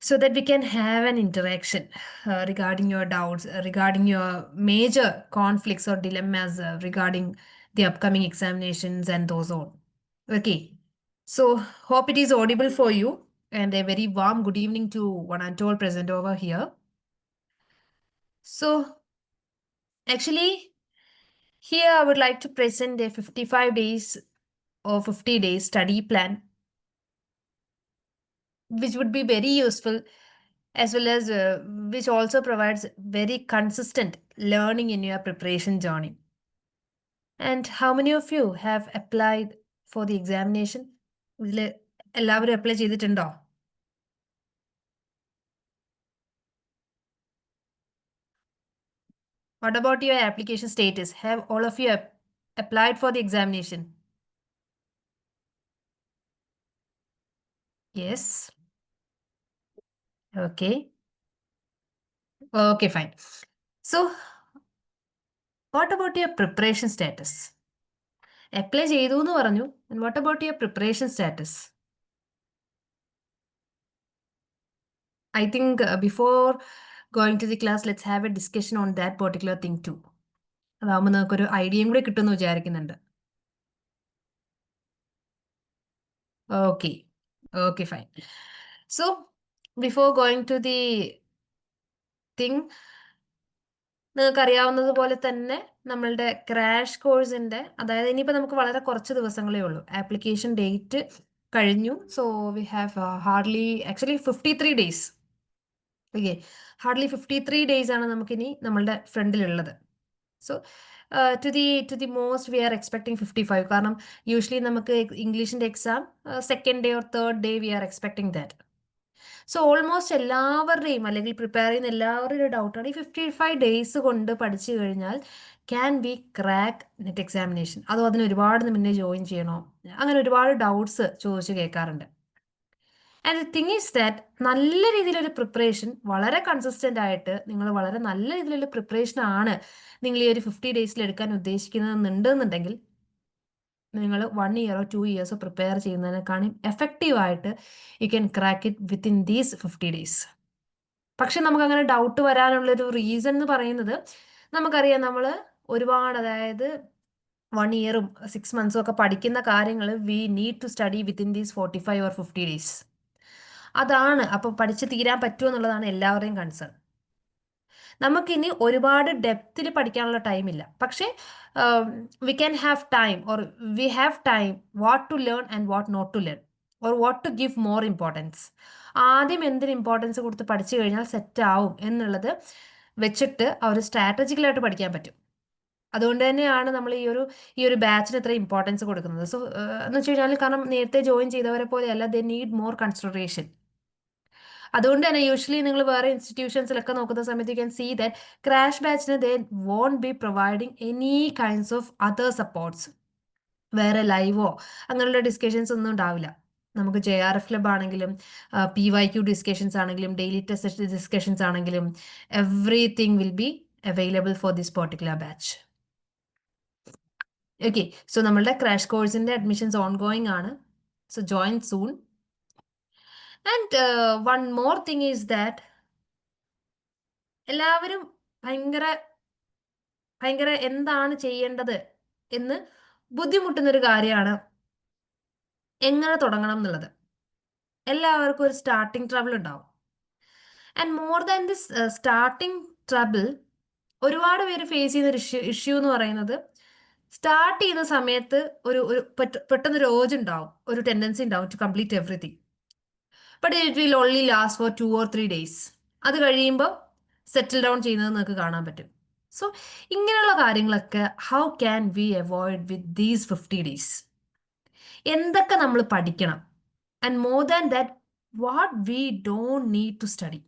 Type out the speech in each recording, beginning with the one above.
so that we can have an interaction regarding your doubts, regarding your major conflicts or dilemmas regarding the upcoming examinations and those on. Okay, so hope it is audible for you, and a very warm good evening to one and all present over here. So actually, here I would like to present a 55 days or 50 days study plan, which would be very useful, as well as which also provides very consistent learning in your preparation journey. And how many of you have applied for the examination? ഇതിൽ എല്ലാവരും apply ചെയ്തിട്ടുണ്ടോ? What about your application status? Have all of you applied for the examination? Yes. Okay. Okay, fine. So, what about your preparation status? Apply ചെയ്തു എന്ന് പറഞ്ഞു. And what about your preparation status? I think before going to the class, let's have a discussion on that particular thing too. അതാവുമ്പോൾ നമുക്കൊരു ഐഡിയയും കൂടി കിട്ടുമെന്ന് വിചാരിക്കുന്നുണ്ട്. Okay. Okay, fine. So, before going to the thing, നിങ്ങൾക്ക് അറിയാവുന്നതുപോലെ തന്നെ നമ്മളുടെ crash കോഴ്സിന്റെ, അതായത് ഇനിയിപ്പോൾ നമുക്ക് വളരെ കുറച്ച് ദിവസങ്ങളേ ഉള്ളൂ. ആപ്ലിക്കേഷൻ ഡേറ്റ് കഴിഞ്ഞു. So we have hardly actually 53 days. Okay, hardly 53 days ആണ് നമുക്കിനി നമ്മളുടെ ഫ്രണ്ടിലുള്ളത്. So to the most we are expecting 55. കാരണം യൂഷ്വലി നമുക്ക് ഇംഗ്ലീഷിന്റെ exam second day or third day we are expecting that. So almost എല്ലാവരുടെയും, അല്ലെങ്കിൽ പ്രിപ്പയർ ചെയ്യുന്ന എല്ലാവരുടെയും ഡൗട്ടാണ് ഈ 55 ഡേയ്സ് കൊണ്ട് പഠിച്ചു കഴിഞ്ഞാൽ can be crack net examination, അതോ അതിന് ഒരുപാട് മുന്നേ ജോയിൻ ചെയ്യണോ, അങ്ങനെ ഒരുപാട് ഡൗട്ട്സ് ചോദിച്ചു കേൾക്കാറുണ്ട്. And the thing is that നല്ല രീതിയിലൊരു പ്രിപ്പറേഷൻ, വളരെ കൺസിസ്റ്റൻ്റ് ആയിട്ട് നിങ്ങൾ വളരെ നല്ല രീതിയിലുള്ള പ്രിപ്പറേഷൻ ആണ് നിങ്ങൾ ഈ ഒരു 50 ഡേയ്സിൽ എടുക്കാൻ ഉദ്ദേശിക്കുന്നുണ്ടെന്നുണ്ടെങ്കിൽ നിങ്ങൾ 1 ഇയറോ 2 ഇയേഴ്സോ പ്രിപ്പയർ ചെയ്യുന്നതിനേക്കാളും എഫക്റ്റീവായിട്ട് you can crack it within these 50 days. പക്ഷെ നമുക്ക് അങ്ങനെ ഡൗട്ട് വരാനുള്ളൊരു റീസൺ എന്ന് പറയുന്നത്, നമുക്കറിയാം നമ്മൾ ഒരുപാട്, അതായത് 1 ഇയറും 6 മന്ത്സും ഒക്കെ പഠിക്കുന്ന കാര്യങ്ങൾ we need to study within these 45 or 50 days. അതാണ് അപ്പോൾ പഠിച്ച് തീരാൻ പറ്റുമോ എന്നുള്ളതാണ് എല്ലാവരുടെയും കൺസേൺ. നമുക്കിനി ഒരുപാട് ഡെപ്തിൽ പഠിക്കാനുള്ള ടൈമില്ല. പക്ഷേ we can have time, or we have time what to learn and what not to learn, or what to give more importance. ആദ്യം എന്തിന് ഇമ്പോർട്ടൻസ് കൊടുത്ത് പഠിച്ചു കഴിഞ്ഞാൽ സെറ്റ് ആവും എന്നുള്ളത് വെച്ചിട്ട് ആ ഒരു സ്ട്രാറ്റജിക്കലായിട്ട് പഠിക്കാൻ പറ്റും. അതുകൊണ്ട് തന്നെയാണ് നമ്മൾ ഈ ഒരു ബാച്ചിന് ഇത്ര ഇമ്പോർട്ടൻസ് കൊടുക്കുന്നത്. സോ എന്ന് വെച്ച് കഴിഞ്ഞാൽ, കാരണം നേരത്തെ ജോയിൻ ചെയ്തവരെ പോലെയല്ല, ദേ നീഡ് മോർ കൺസിഡറേഷൻ. അതുകൊണ്ട് തന്നെ യൂഷ്വലി നിങ്ങൾ വേറെ ഇൻസ്റ്റിറ്റ്യൂഷൻസിലൊക്കെ നോക്കുന്ന സമയത്ത് you can see that crash ബാച്ചിന് they won't be providing any kinds of other supports. വേറെ ലൈവോ അങ്ങനെയുള്ള ഡിസ്കഷൻസ് ഒന്നും ഉണ്ടാവില്ല. നമുക്ക് JRF ക്ലബ് ആണെങ്കിലും PYQ ഡിസ്കഷൻസ് ആണെങ്കിലും ഡെയിലി ടെസ്റ്റ് ഡിസ്കഷൻസ് ആണെങ്കിലും everything will be available for this particular batch. Okay, so നമ്മളുടെ ക്രാഷ് കോഴ്സിന്റെ അഡ്മിഷൻസ് ഓൺ ഗോയിങ് ആണ്. So join soon. And one more thing is that എല്ലാവരും ഭയങ്കര ഭയങ്കര എന്താണ് ചെയ്യേണ്ടത് എന്ന് ബുദ്ധിമുട്ടുന്നൊരു കാര്യമാണ് എങ്ങനെ തുടങ്ങണം എന്നുള്ളത്. എല്ലാവർക്കും ഒരു സ്റ്റാർട്ടിങ് ട്രബിൾ ഉണ്ടാവും. And more than this starting trouble, ഒരുപാട് പേര് ഫേസ് ചെയ്യുന്ന ഇഷ്യൂ എന്ന് പറയുന്നത്, സ്റ്റാർട്ട് ചെയ്യുന്ന സമയത്ത് ഒരു പെട്ടെന്നൊരു ഏർജ് ഉണ്ടാവും, ഒരു ടെൻഡൻസി ഉണ്ടാവും to complete everything. But it will only last for 2 or 3 days. അത് കഴിയുമ്പോൾ സെറ്റിൽ ഡൗൺ ചെയ്യുന്നത് നിങ്ങൾക്ക് കാണാൻ പറ്റും. സോ ഇങ്ങനെയുള്ള കാര്യങ്ങളൊക്കെ how can we avoid with these 50 days? എന്തൊക്കെ നമ്മൾ പഠിക്കണം? And more than that, what we don't need to study.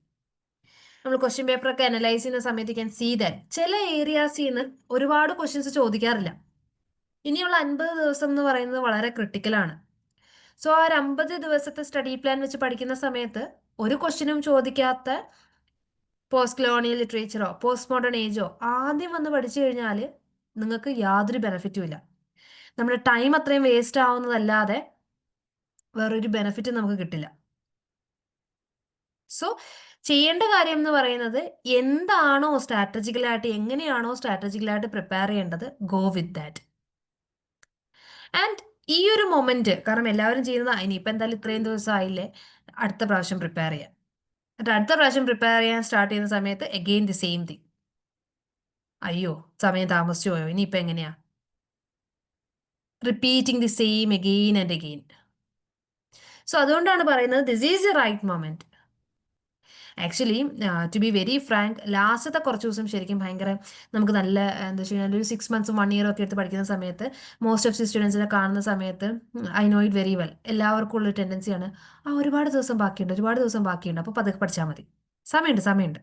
നമ്മൾ ക്വസ്റ്റ്യൻ പേപ്പറൊക്കെ അനലൈസ് ചെയ്യുന്ന സമയത്ത് ക്യാൻ സീ ദാറ്റ് ചില ഏരിയാസിൽ നിന്ന് ഒരുപാട് ക്വസ്റ്റ്യൻസ് ചോദിക്കാറില്ല. ഇനിയുള്ള 50 ദിവസം എന്ന് പറയുന്നത് വളരെ ക്രിട്ടിക്കലാണ്. സോ ആ ഒരു 50 ദിവസത്തെ സ്റ്റഡി പ്ലാൻ വെച്ച് പഠിക്കുന്ന സമയത്ത് ഒരു ക്വസ്റ്റ്യനും ചോദിക്കാത്ത പോസ്റ്റ് കൊളോണിയൽ ലിറ്ററേച്ചറോ പോസ്റ്റ് മോഡേൺ ഏജോ ആദ്യം വന്ന് പഠിച്ചു കഴിഞ്ഞാൽ നിങ്ങൾക്ക് യാതൊരു ബെനിഫിറ്റും ഇല്ല. നമ്മുടെ ടൈം അത്രയും വേസ്റ്റ് ആവുന്നതല്ലാതെ വേറൊരു ബെനിഫിറ്റും നമുക്ക് കിട്ടില്ല. സോ ചെയ്യേണ്ട കാര്യം എന്ന് പറയുന്നത് എന്താണോ സ്ട്രാറ്റജിക്കലായിട്ട് എങ്ങനെയാണോ സ്ട്രാറ്റജിക്കലായിട്ട് പ്രിപ്പയർ ചെയ്യേണ്ടത്, ഗോ വിത്ത് ദാറ്റ്. ആൻഡ് ഈ ഒരു മൊമെന്റ്, കാരണം എല്ലാവരും ചെയ്യുന്നത് ഇനിയിപ്പോൾ എന്തായാലും ഇത്രയും ദിവസം ആയില്ലേ, അടുത്ത പ്രാവശ്യം പ്രിപ്പയർ ചെയ്യാം. എന്നിട്ട് അടുത്ത പ്രാവശ്യം പ്രിപ്പയർ ചെയ്യാൻ സ്റ്റാർട്ട് ചെയ്യുന്ന സമയത്ത് അഗെയിൻ ദി സെയിം തിങ്. അയ്യോ സമയം താമസിച്ചു പോയോ, ഇനിയിപ്പോൾ എങ്ങനെയാ? Repeating the same again and again. So അതുകൊണ്ടാണ് പറയുന്നത് this is the right moment. Actually to be very frank, ലാസ്റ്റത്തെ കുറച്ച് ദിവസം ശരിക്കും ഭയങ്കര നമുക്ക് നല്ല എന്താ വെച്ച് കഴിഞ്ഞാൽ ഒരു 6 months 1 year ഒക്കെ എടുത്ത് പഠിക്കുന്ന സമയത്ത് മോസ്റ്റ് ഓഫ് ദി സ്റ്റുഡൻസിനെ കാണുന്ന സമയത്ത് I know it very well, എല്ലാവർക്കും ഉള്ള ടെൻഡൻസിയാണ് ഒരുപാട് ദിവസം ബാക്കിയുണ്ട്, ഒരുപാട് ദിവസം ബാക്കിയുണ്ട്, അപ്പോൾ പതുക്കെ പഠിച്ചാൽ മതി, സമയമുണ്ട് സമയമുണ്ട്.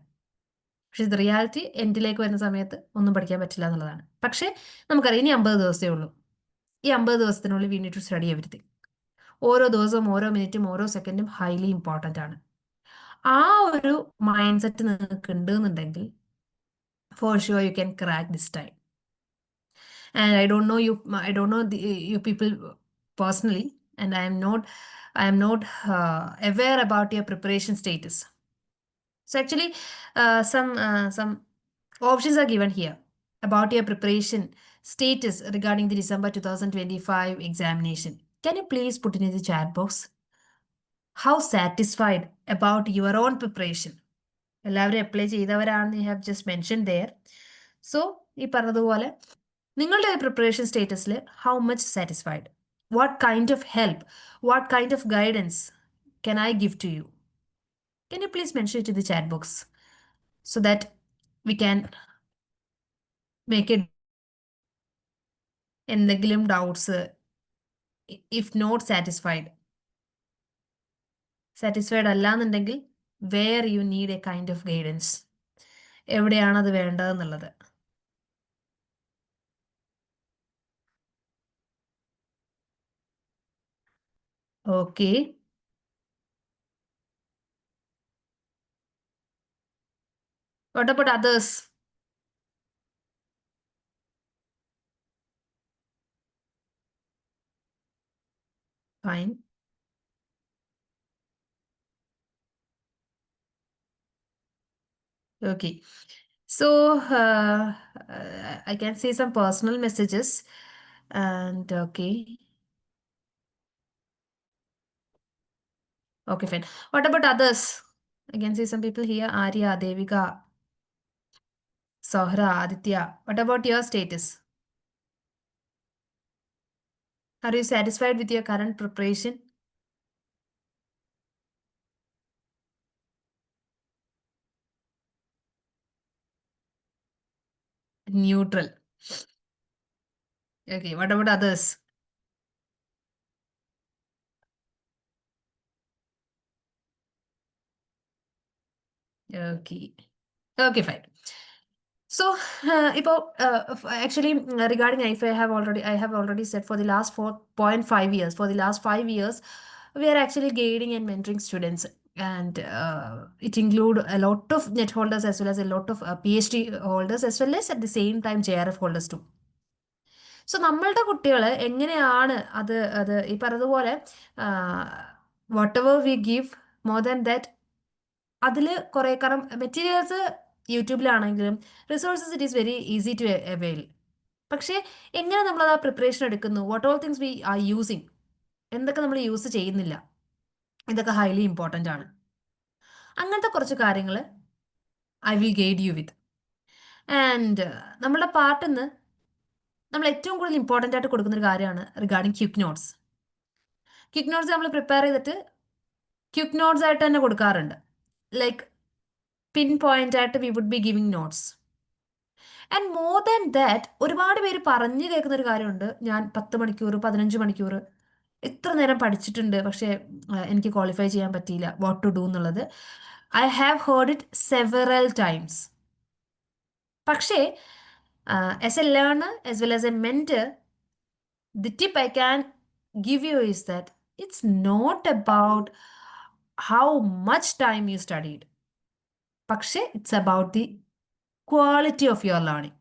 പക്ഷെ ഇത് റിയാലിറ്റി എൻഡിലേക്ക് വരുന്ന സമയത്ത് ഒന്നും പഠിക്കാൻ പറ്റില്ല എന്നുള്ളതാണ്. പക്ഷേ നമുക്കറിയാം ഇനി 50 ദിവസമേ ഉള്ളൂ. ഈ 50 ദിവസത്തിനുള്ളിൽ we need to study everything. ഓരോ ദിവസവും ഓരോ മിനിറ്റും ഓരോ സെക്കൻഡും ഹൈലി ഇമ്പോർട്ടൻ്റ് ആണ്. ആ ഒരു മൈൻഡ് സെറ്റ് നിങ്ങൾക്ക് ഉണ്ടെന്നുണ്ടെങ്കിൽ for sure U can crack this time. And I don't know you people personally, and I am not aware about your preparation status. So actually some options are given here about your preparation status regarding the December 2025 examination. Can you please put it in the chat box? How satisfied about your own preparation? എല്ലാവരും apply ചെയ്തവരാണെന്ന് you have just mention there. So ഈ പറഞ്ഞതുപോലെ നിങ്ങളുടെ preparation സ്റ്റേറ്റസിൽ how much satisfied, what kind of help, what kind of guidance can I give to you? Can you please mention it in the chat box so that we can make it? എന്തെങ്കിലും doubts, if not satisfied അല്ല എന്നുണ്ടെങ്കിൽ where you need a kind of guidance, എവിടെയാണത് വേണ്ടതെന്നുള്ളത്. Okay, what about others? Fine. Okay. So I can see some personal messages and okay. Okay, fine. What about others? I can see some people here. Arya, Devika, Sohra, Aditya. What about your status? Are you satisfied with your current preparation? Neutral. Okay, what about others? Okay. Okay, fine. So, actually, regarding Aifer, I have already said for the last 4.5 years, we are actually guiding and mentoring students, and it include a lot of net holders as well as a lot of PhD holders as well as at the same time JRF holders too. So നമ്മളുടെ കുട്ടികൾ എങ്ങനെയാണ് അത് അത് ഈ പറഞ്ഞതുപോലെ whatever we give more than that, അതിൽ കുറേ കാരണം മെറ്റീരിയൽസ് യൂട്യൂബിലാണെങ്കിലും resources it is very easy to avail. പക്ഷേ എങ്ങനെ നമ്മളത് ആ പ്രിപ്പറേഷൻ എടുക്കുന്നു, what all things we are using, എന്തൊക്കെ നമ്മൾ യൂസ് ചെയ്യുന്നില്ല, ഇതൊക്കെ ഹൈലി ഇമ്പോർട്ടൻ്റ് ആണ്. അങ്ങനത്തെ കുറച്ച് കാര്യങ്ങൾ I will guide you with. And നമ്മളുടെ പാർട്ടിൽ നിന്ന് നമ്മൾ ഏറ്റവും കൂടുതൽ ഇമ്പോർട്ടൻ്റ് ആയിട്ട് കൊടുക്കുന്നൊരു കാര്യമാണ് regarding quick notes. Quick notes നമ്മൾ പ്രിപ്പയർ ചെയ്തിട്ട് ക്വിക്ക് നോട്ട്സ് ആയിട്ട് തന്നെ കൊടുക്കാറുണ്ട്. ലൈക്ക് പിൻ പോയിന്റ് ആയിട്ട് we would be giving notes. And more than that ഒരുപാട് പേര് പറഞ്ഞു കേൾക്കുന്ന ഒരു കാര്യമുണ്ട്, ഞാൻ 10 മണിക്കൂർ 15 മണിക്കൂർ ഇത്ര നേരം പഠിച്ചിട്ടുണ്ട് പക്ഷേ എനിക്ക് ക്വാളിഫൈ ചെയ്യാൻ പറ്റിയില്ല, വാട്ട് ടു ഡു എന്നുള്ളത്. I have heard it several times. പക്ഷേ as a learner as well as a mentor, the tip I can give you is that it's not about how much time you studied, പക്ഷേ it's about the quality of your learning.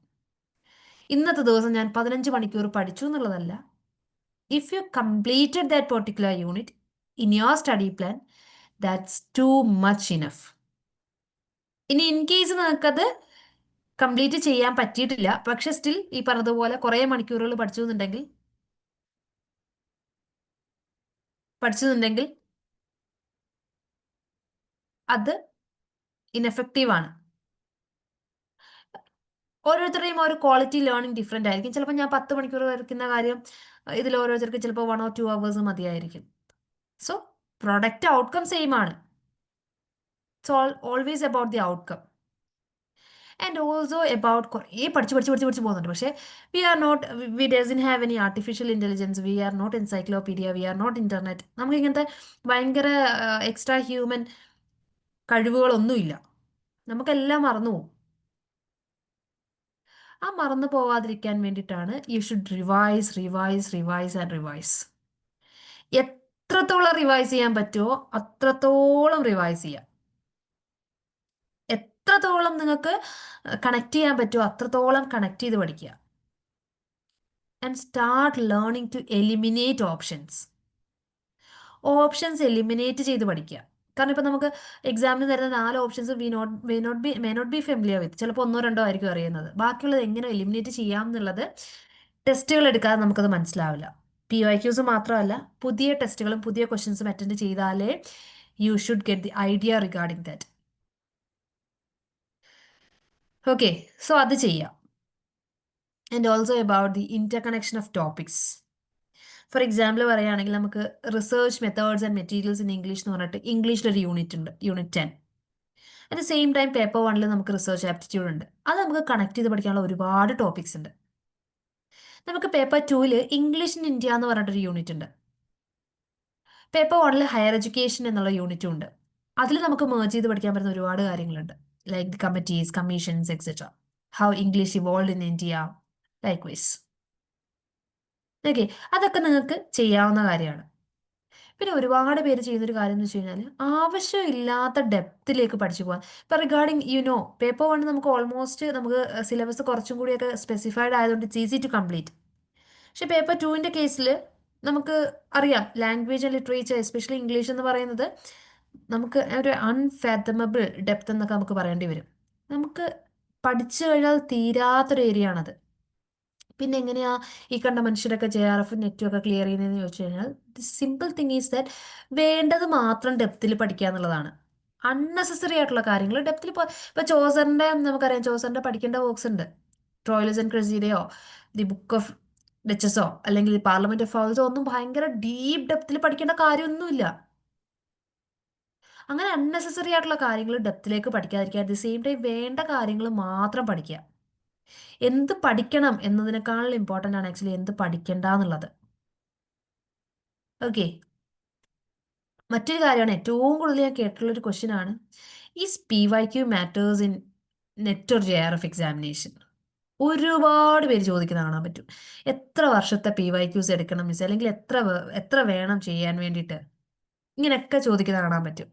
ഇന്നത്തെ ദിവസം ഞാൻ 15 മണിക്കൂർ പഠിച്ചു എന്നുള്ളതല്ല. If you completed that particular unit in your study plan, that's too much enough. ഇനി in case നിങ്ങൾക്കത് complete ചെയ്യാൻ പറ്റിയിട്ടില്ല, പക്ഷെ സ്റ്റിൽ ഈ പറഞ്ഞതുപോലെ കുറേ മണിക്കൂറുകൾ പഠിച്ചെന്നുണ്ടെങ്കിൽ അത് ഇൻഎഫക്റ്റീവ് ആണ്. ഓരോരുത്തരുടെയും ഒരു ക്വാളിറ്റി ലേണിംഗ് ഡിഫറെൻ്റ് ആയിരിക്കും. ചിലപ്പോൾ ഞാൻ 10 മണിക്കൂർ വരയ്ക്കുന്ന കാര്യം ഇതിൽ ഓരോരുത്തർക്ക് ചിലപ്പോൾ 1 or 2 hours മതിയായിരിക്കും. സോ പ്രൊഡക്റ്റ് ഔട്ട്കം സെയിം ആണ്. It's always about the outcome. And also about കുറേ പഠിച്ച് പോകുന്നുണ്ട്. പക്ഷേ we doesn't have any artificial intelligence, we are not encyclopedia, we are not internet. നമുക്ക് ഇങ്ങനത്തെ ഭയങ്കര എക്സ്ട്രാ ഹ്യൂമൻ കഴിവുകളൊന്നുമില്ല. നമുക്കെല്ലാം മറന്നു പോകും. ആ മറന്നു പോവാതിരിക്കാൻ വേണ്ടിയിട്ടാണ് you should revise revise revise and revise. എത്രത്തോളം റിവൈസ് ചെയ്യാൻ പറ്റുമോ അത്രത്തോളം റിവൈസ് ചെയ്യുക. എത്രത്തോളം നിങ്ങൾക്ക് കണക്ട് ചെയ്യാൻ പറ്റുമോ അത്രത്തോളം കണക്ട് ചെയ്ത് പഠിക്കുക. And start learning to eliminate options eliminate ചെയ്ത് പഠിക്കുക. കാരണം ഇപ്പം നമുക്ക് എക്സാമിന് തരുന്ന 4 options may not be familiar with. ചിലപ്പോൾ 1 or 2 ആയിരിക്കും അറിയുന്നത്. ബാക്കിയുള്ളത് എങ്ങനെ എലിമിനേറ്റ് ചെയ്യാം എന്നുള്ളത് ടെസ്റ്റുകൾ എടുക്കാതെ നമുക്കത് മനസ്സിലാവില്ല. PYQs മാത്രമല്ല, പുതിയ ടെസ്റ്റുകളും പുതിയ ക്വസ്റ്റ്യൻസും അറ്റൻഡ് ചെയ്താലേ you should get the idea regarding that. Okay, so അത് ചെയ്യാം. And also about the interconnection of topics. For example പറയുകയാണെങ്കിൽ നമുക്ക് research methods and materials in English എന്ന് പറഞ്ഞിട്ട് ഇംഗ്ലീഷിലൊരു യൂണിറ്റ് ഉണ്ട്, unit 10. At the same time paper 1 നമുക്ക് research aptitude ഉണ്ട്. അത് നമുക്ക് കണക്ട് ചെയ്ത് പഠിക്കാനുള്ള ഒരുപാട് ടോപ്പിക്സ് ഉണ്ട്. നമുക്ക് പേപ്പർ 2 ഇംഗ്ലീഷ് ഇൻ ഇന്ത്യ എന്ന് പറഞ്ഞിട്ടൊരു യൂണിറ്റ് ഉണ്ട്. പേപ്പർ 1 ഹയർ എഡ്യൂക്കേഷൻ എന്നുള്ള യൂണിറ്റും ഉണ്ട്. അതിൽ നമുക്ക് മേർജ് ചെയ്ത് പഠിക്കാൻ പറ്റുന്ന ഒരുപാട് കാര്യങ്ങളുണ്ട്. Like the committees, commissions, etcetera. How English evolve in India, likewise. Okay, അതൊക്കെ നിങ്ങൾക്ക് ചെയ്യാവുന്ന കാര്യമാണ്. പിന്നെ ഒരുപാട് പേര് ചെയ്യുന്നൊരു കാര്യം എന്ന് വെച്ച് കഴിഞ്ഞാൽ ആവശ്യമില്ലാത്ത ഡെപ്തിലേക്ക് പഠിച്ചു പോകാൻ. ഇപ്പം റിഗാർഡിങ് പേപ്പർ 1 നമുക്ക് ഓൾമോസ്റ്റ് നമുക്ക് സിലബസ് കുറച്ചും കൂടിയൊക്കെ സ്പെസിഫൈഡ് ആയതുകൊണ്ട് ഇറ്റ്സ് ഈസി ടു കംപ്ലീറ്റ്. പക്ഷെ പേപ്പർ 2ൻ്റെ കേസിൽ നമുക്ക് അറിയാം, language and literature especially English എന്ന് പറയുന്നത് നമുക്ക് ഒരു അൺഫാത്തമബിൾ ഡെപ്ത് എന്നൊക്കെ നമുക്ക് പറയേണ്ടി വരും. നമുക്ക് പഠിച്ചു കഴിഞ്ഞാൽ തീരാത്തൊരു ഏരിയ ആണത്. പിന്നെ എങ്ങനെയാ ഈ കണ്ട മനുഷ്യരൊക്കെ JRF നെറ്റും ഒക്കെ ക്ലിയർ ചെയ്യുന്നതെന്ന് ചോദിച്ചു കഴിഞ്ഞാൽ the simple thing is that വേണ്ടത് മാത്രം ഡെപ്തിൽ പഠിക്കുക എന്നുള്ളതാണ്. അൺനെസസറി ആയിട്ടുള്ള കാര്യങ്ങൾ ഡെപ്തിൽ ഇപ്പോൾ ചോസറിൻ്റെ നമുക്കറിയാം, ചോസറിൻ്റെ പഠിക്കേണ്ട വർക്ക്സ് ഉണ്ട്. ട്രോയിലസ് ആൻഡ് ക്രെസീഡയോ ദി ബുക്ക് ഓഫ് ഡച്ചസോ അല്ലെങ്കിൽ പാർലമെന്റ് ഓഫ് ഫൗൾസോ ഒന്നും ഭയങ്കര ഡീപ്പ് ഡെപ്തിൽ പഠിക്കേണ്ട കാര്യമൊന്നുമില്ല. അങ്ങനെ അൺനെസസറി ആയിട്ടുള്ള കാര്യങ്ങൾ ഡെപ്തിലേക്ക് പഠിക്കാതിരിക്കുക. അറ്റ് ദി സെയിം ടൈം വേണ്ട കാര്യങ്ങൾ മാത്രം പഠിക്കുക. എന്ത് പഠിക്കണം എന്നതിനേക്കാളും ഇമ്പോർട്ടൻ്റ് ആണ് ആക്ച്വലി എന്ത് പഠിക്കണ്ട എന്നുള്ളത്. ഓക്കെ, മറ്റൊരു കാര്യമാണ് ഏറ്റവും കൂടുതൽ ഞാൻ കേട്ടിട്ടുള്ളൊരു ക്വസ്റ്റ്യൻ ആണ്, is PYQ matters in net or JRF examination. ഒരുപാട് പേര് ചോദിക്കുന്ന കാണാൻ പറ്റും. എത്ര വർഷത്തെ PYQs എടുക്കണം മിസ്, അല്ലെങ്കിൽ എത്ര വേണം ചെയ്യാൻ വേണ്ടിയിട്ട്, ഇങ്ങനെയൊക്കെ ചോദിക്കുന്ന കാണാൻ പറ്റും.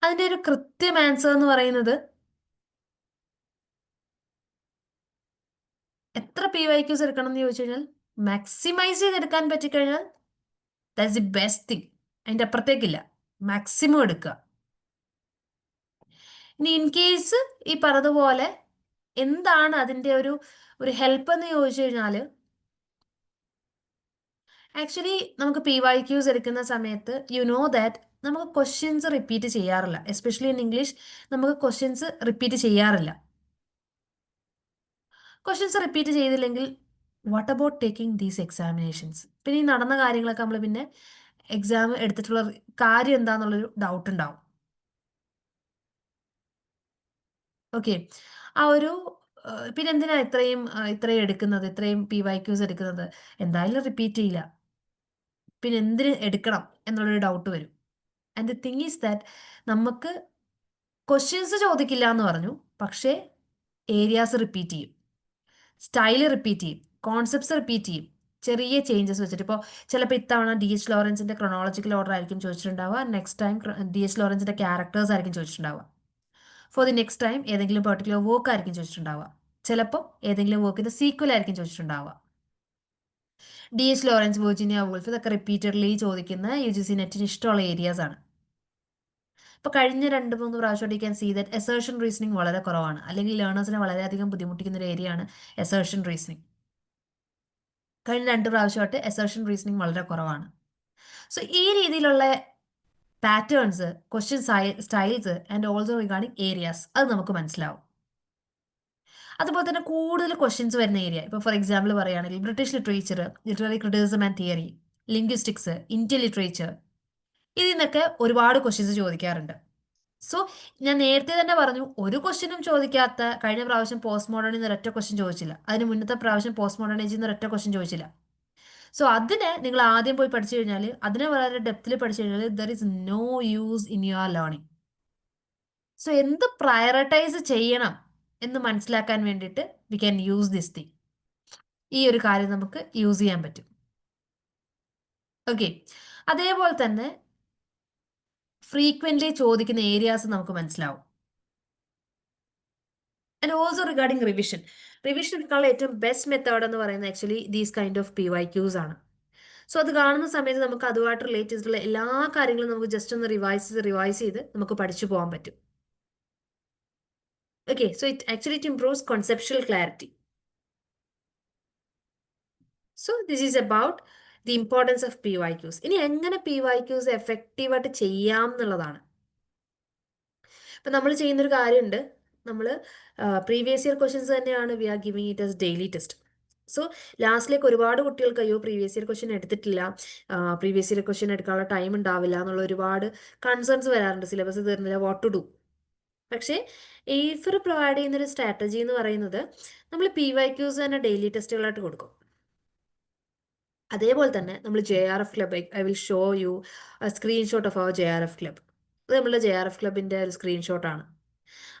അതിൻ്റെ ഒരു കൃത്യം ആൻസർ എന്ന് പറയുന്നത് എത്ര PYQs എടുക്കണം എന്ന് ചോദിച്ചു കഴിഞ്ഞാൽ മാക്സിമൈസ് ചെയ്തെടുക്കാൻ പറ്റിക്കഴിഞ്ഞാൽ ദാറ്റ്സ് ദി ബെസ്റ്റ് തിങ്. അതിൻ്റെ അപ്പുറത്തേക്കില്ല, മാക്സിമം എടുക്കുക. ഇനി ഇൻ കേസ് ഈ പറഞ്ഞതുപോലെ എന്താണ് അതിൻ്റെ ഒരു ഹെൽപ്പ് എന്ന് ചോദിച്ചു കഴിഞ്ഞാൽ ആക്ച്വലി നമുക്ക് PYQs എടുക്കുന്ന സമയത്ത് ദാറ്റ് നമുക്ക് ക്വസ്റ്റ്യൻസ് റിപ്പീറ്റ് ചെയ്യാറില്ല. എസ്പെഷ്യലി ഇൻ ഇംഗ്ലീഷ് നമുക്ക് ക്വസ്റ്റ്യൻസ് റിപ്പീറ്റ് ചെയ്യാറില്ല. ക്വസ്റ്റ്യൻസ് റിപ്പീറ്റ് ചെയ്തില്ലെങ്കിൽ what about taking these examinations? പിന്നെ ഈ നടന്ന കാര്യങ്ങളൊക്കെ നമ്മൾ പിന്നെ എക്സാം എടുത്തിട്ടുള്ള കാര്യം എന്താണെന്നുള്ളൊരു ഡൗട്ട് ഉണ്ടാവും. ഓക്കെ, ആ ഒരു പിന്നെ എന്തിനാ ഇത്രയും എടുക്കുന്നത്, ഇത്രയും PYQs എടുക്കുന്നത്? എന്തായാലും റിപ്പീറ്റ് ചെയ്യില്ല, പിന്നെ എന്തിന് എടുക്കണം എന്നുള്ളൊരു ഡൗട്ട് വരും. And the thing is that നമുക്ക് ക്വസ്റ്റ്യൻസ് ചോദിക്കില്ല എന്ന് പറഞ്ഞു, പക്ഷേ ഏരിയാസ് റിപ്പീറ്റ് ചെയ്യും, സ്റ്റൈല് റിപ്പീറ്റ് ചെയ്യും, കോൺസെപ്റ്റ്സ് റിപ്പീറ്റ് ചെയ്യും. ചെറിയ ചേഞ്ചസ് വെച്ചിട്ട് ഇപ്പോൾ ചിലപ്പോൾ ഇത്തവണ DH ലോറൻസിൻ്റെ ക്രൊണോളജിക്കൽ ഓർഡർ ആയിരിക്കും ചോദിച്ചിട്ടുണ്ടാവുക. നെക്സ്റ്റ് ടൈം DH ലോറൻസിൻ്റെ ക്യാരക്ടേഴ്സ് ആയിരിക്കും ചോദിച്ചിട്ടുണ്ടാവുക. ഫോർ ദി നെക്സ്റ്റ് ടൈം ഏതെങ്കിലും പെർട്ടിക്കുലർ വർക്ക് ആയിരിക്കും ചോദിച്ചിട്ടുണ്ടാവുക. ചിലപ്പോൾ ഏതെങ്കിലും വർക്കിൻ്റെ സീക്വൽ ആയിരിക്കും ചോദിച്ചിട്ടുണ്ടാവുക. DH ലോറൻസ്, വെർജീനിയ വൂൾഫ്, ഇതൊക്കെ റിപ്പീറ്റഡ്ലി ചോദിക്കുന്ന UGC നെറ്റിന് ഇഷ്ടമുള്ള ഏരിയാസ് ആണ്. ഇപ്പോൾ കഴിഞ്ഞ 2-3 പ്രാവശ്യമായിട്ട് you can see that assertion reasoning വളരെ കുറവാണ്, അല്ലെങ്കിൽ ലേണേഴ്സിനെ വളരെയധികം ബുദ്ധിമുട്ടിക്കുന്ന ഒരു ഏരിയയാണ് എസേർഷൻ റീസണിങ്. കഴിഞ്ഞ 2 പ്രാവശ്യമായിട്ട് എസേർഷൻ റീസണിങ് വളരെ കുറവാണ്. സോ ഈ രീതിയിലുള്ള patterns, question styles and also regarding areas, അത് നമുക്ക് മനസ്സിലാവും. അതുപോലെ തന്നെ കൂടുതൽ ക്വസ്റ്റ്യൻസ് വരുന്ന ഏരിയ, ഇപ്പോൾ ഫോർ എക്സാമ്പിൾ പറയുകയാണെങ്കിൽ British literature, literary criticism and theory, linguistics, Indian literature, ഇതിൽ നിന്നൊക്കെ ഒരുപാട് ക്വസ്റ്റ്യൻസ് ചോദിക്കാറുണ്ട്. സോ ഞാൻ നേരത്തെ തന്നെ പറഞ്ഞു, ഒരു ക്വസ്റ്റ്യനും ചോദിക്കാത്ത, കഴിഞ്ഞ പ്രാവശ്യം പോസ്റ്റ് മോഡേണിൽ നിന്ന് ഒരൊറ്റ ക്വസ്റ്റ്യൻ ചോദിച്ചില്ല, അതിന് മുന്നത്തെ പ്രാവശ്യം പോസ്റ്റ് മോഡേണേജിൽ നിന്ന് ഒരൊറ്റ ക്വസ്റ്റ്യൻ ചോദിച്ചില്ല. സോ അതിനെ നിങ്ങൾ ആദ്യം പോയി പഠിച്ചു കഴിഞ്ഞാൽ, അതിനെ വളരെ ഡെപ്തിൽ പഠിച്ചു കഴിഞ്ഞാൽ there is no use in your learning. So എന്ത് പ്രയോറിറ്റൈസ് ചെയ്യണം എന്ന് മനസ്സിലാക്കാൻ വേണ്ടിയിട്ട് we can use this thing. ഈ ഒരു കാര്യം നമുക്ക് യൂസ് ചെയ്യാൻ പറ്റും. ഓക്കെ, അതേപോലെ തന്നെ ഫ്രീക്വൻ്റ്ലി ചോദിക്കുന്ന ഏരിയാസ് നമുക്ക് മനസ്സിലാവും. And also regarding revision. Revision എടുക്കാനുള്ള ഏറ്റവും ബെസ്റ്റ് മെത്തേഡ് എന്ന് പറയുന്നത് actually these kind of PYQs ആണ്. സോ അത് കാണുന്ന സമയത്ത് നമുക്ക് അതുമായിട്ട് റിലേറ്റ് ചെയ്തിട്ടുള്ള എല്ലാ കാര്യങ്ങളും നമുക്ക് ജസ്റ്റ് ഒന്ന് റിവൈസ് ചെയ്ത് നമുക്ക് പഠിച്ചു പോകാൻ പറ്റും. Okay, so it improves conceptual clarity. So this is about the importance of PYQs. ഇനി എങ്ങനെ PYQs എഫക്റ്റീവായിട്ട് ചെയ്യാം എന്നുള്ളതാണ്. ഇപ്പം നമ്മൾ ചെയ്യുന്നൊരു കാര്യമുണ്ട്, നമ്മൾ പ്രീവിയസ് ഇയർ ക്വസ്റ്റ്യൻസ് തന്നെയാണ് we are giving it as daily test. So ലാസ്റ്റിലേക്ക് ഒരുപാട് കുട്ടികൾക്ക് അയ്യോ പ്രീവിയസ് ഇയർ ക്വസ്റ്റ്യൻ എടുത്തിട്ടില്ല, പ്രീവിയസ് ഇയർ ക്വസ്റ്റ്യൻ എടുക്കാനുള്ള ടൈം ഉണ്ടാവില്ല എന്നുള്ള ഒരുപാട് കൺസേൺസ് വരാറുണ്ട്, സിലബസ് തീർന്നില്ല, വാട്ട് ടു ഡു. പക്ഷേ എയ്ഫർ പ്രൊവൈഡ് ചെയ്യുന്നൊരു സ്ട്രാറ്റജി എന്ന് പറയുന്നത്, നമ്മൾ PYQs തന്നെ ഡെയിലി ടെസ്റ്റുകളായിട്ട് കൊടുക്കും. അതേപോലെ തന്നെ നമ്മൾ JRF club, I will show you screenshot of our JRF club. ഇത് നമ്മളുടെ JRF ക്ലബിൻ്റെ ഒരു സ്ക്രീൻഷോട്ടാണ്.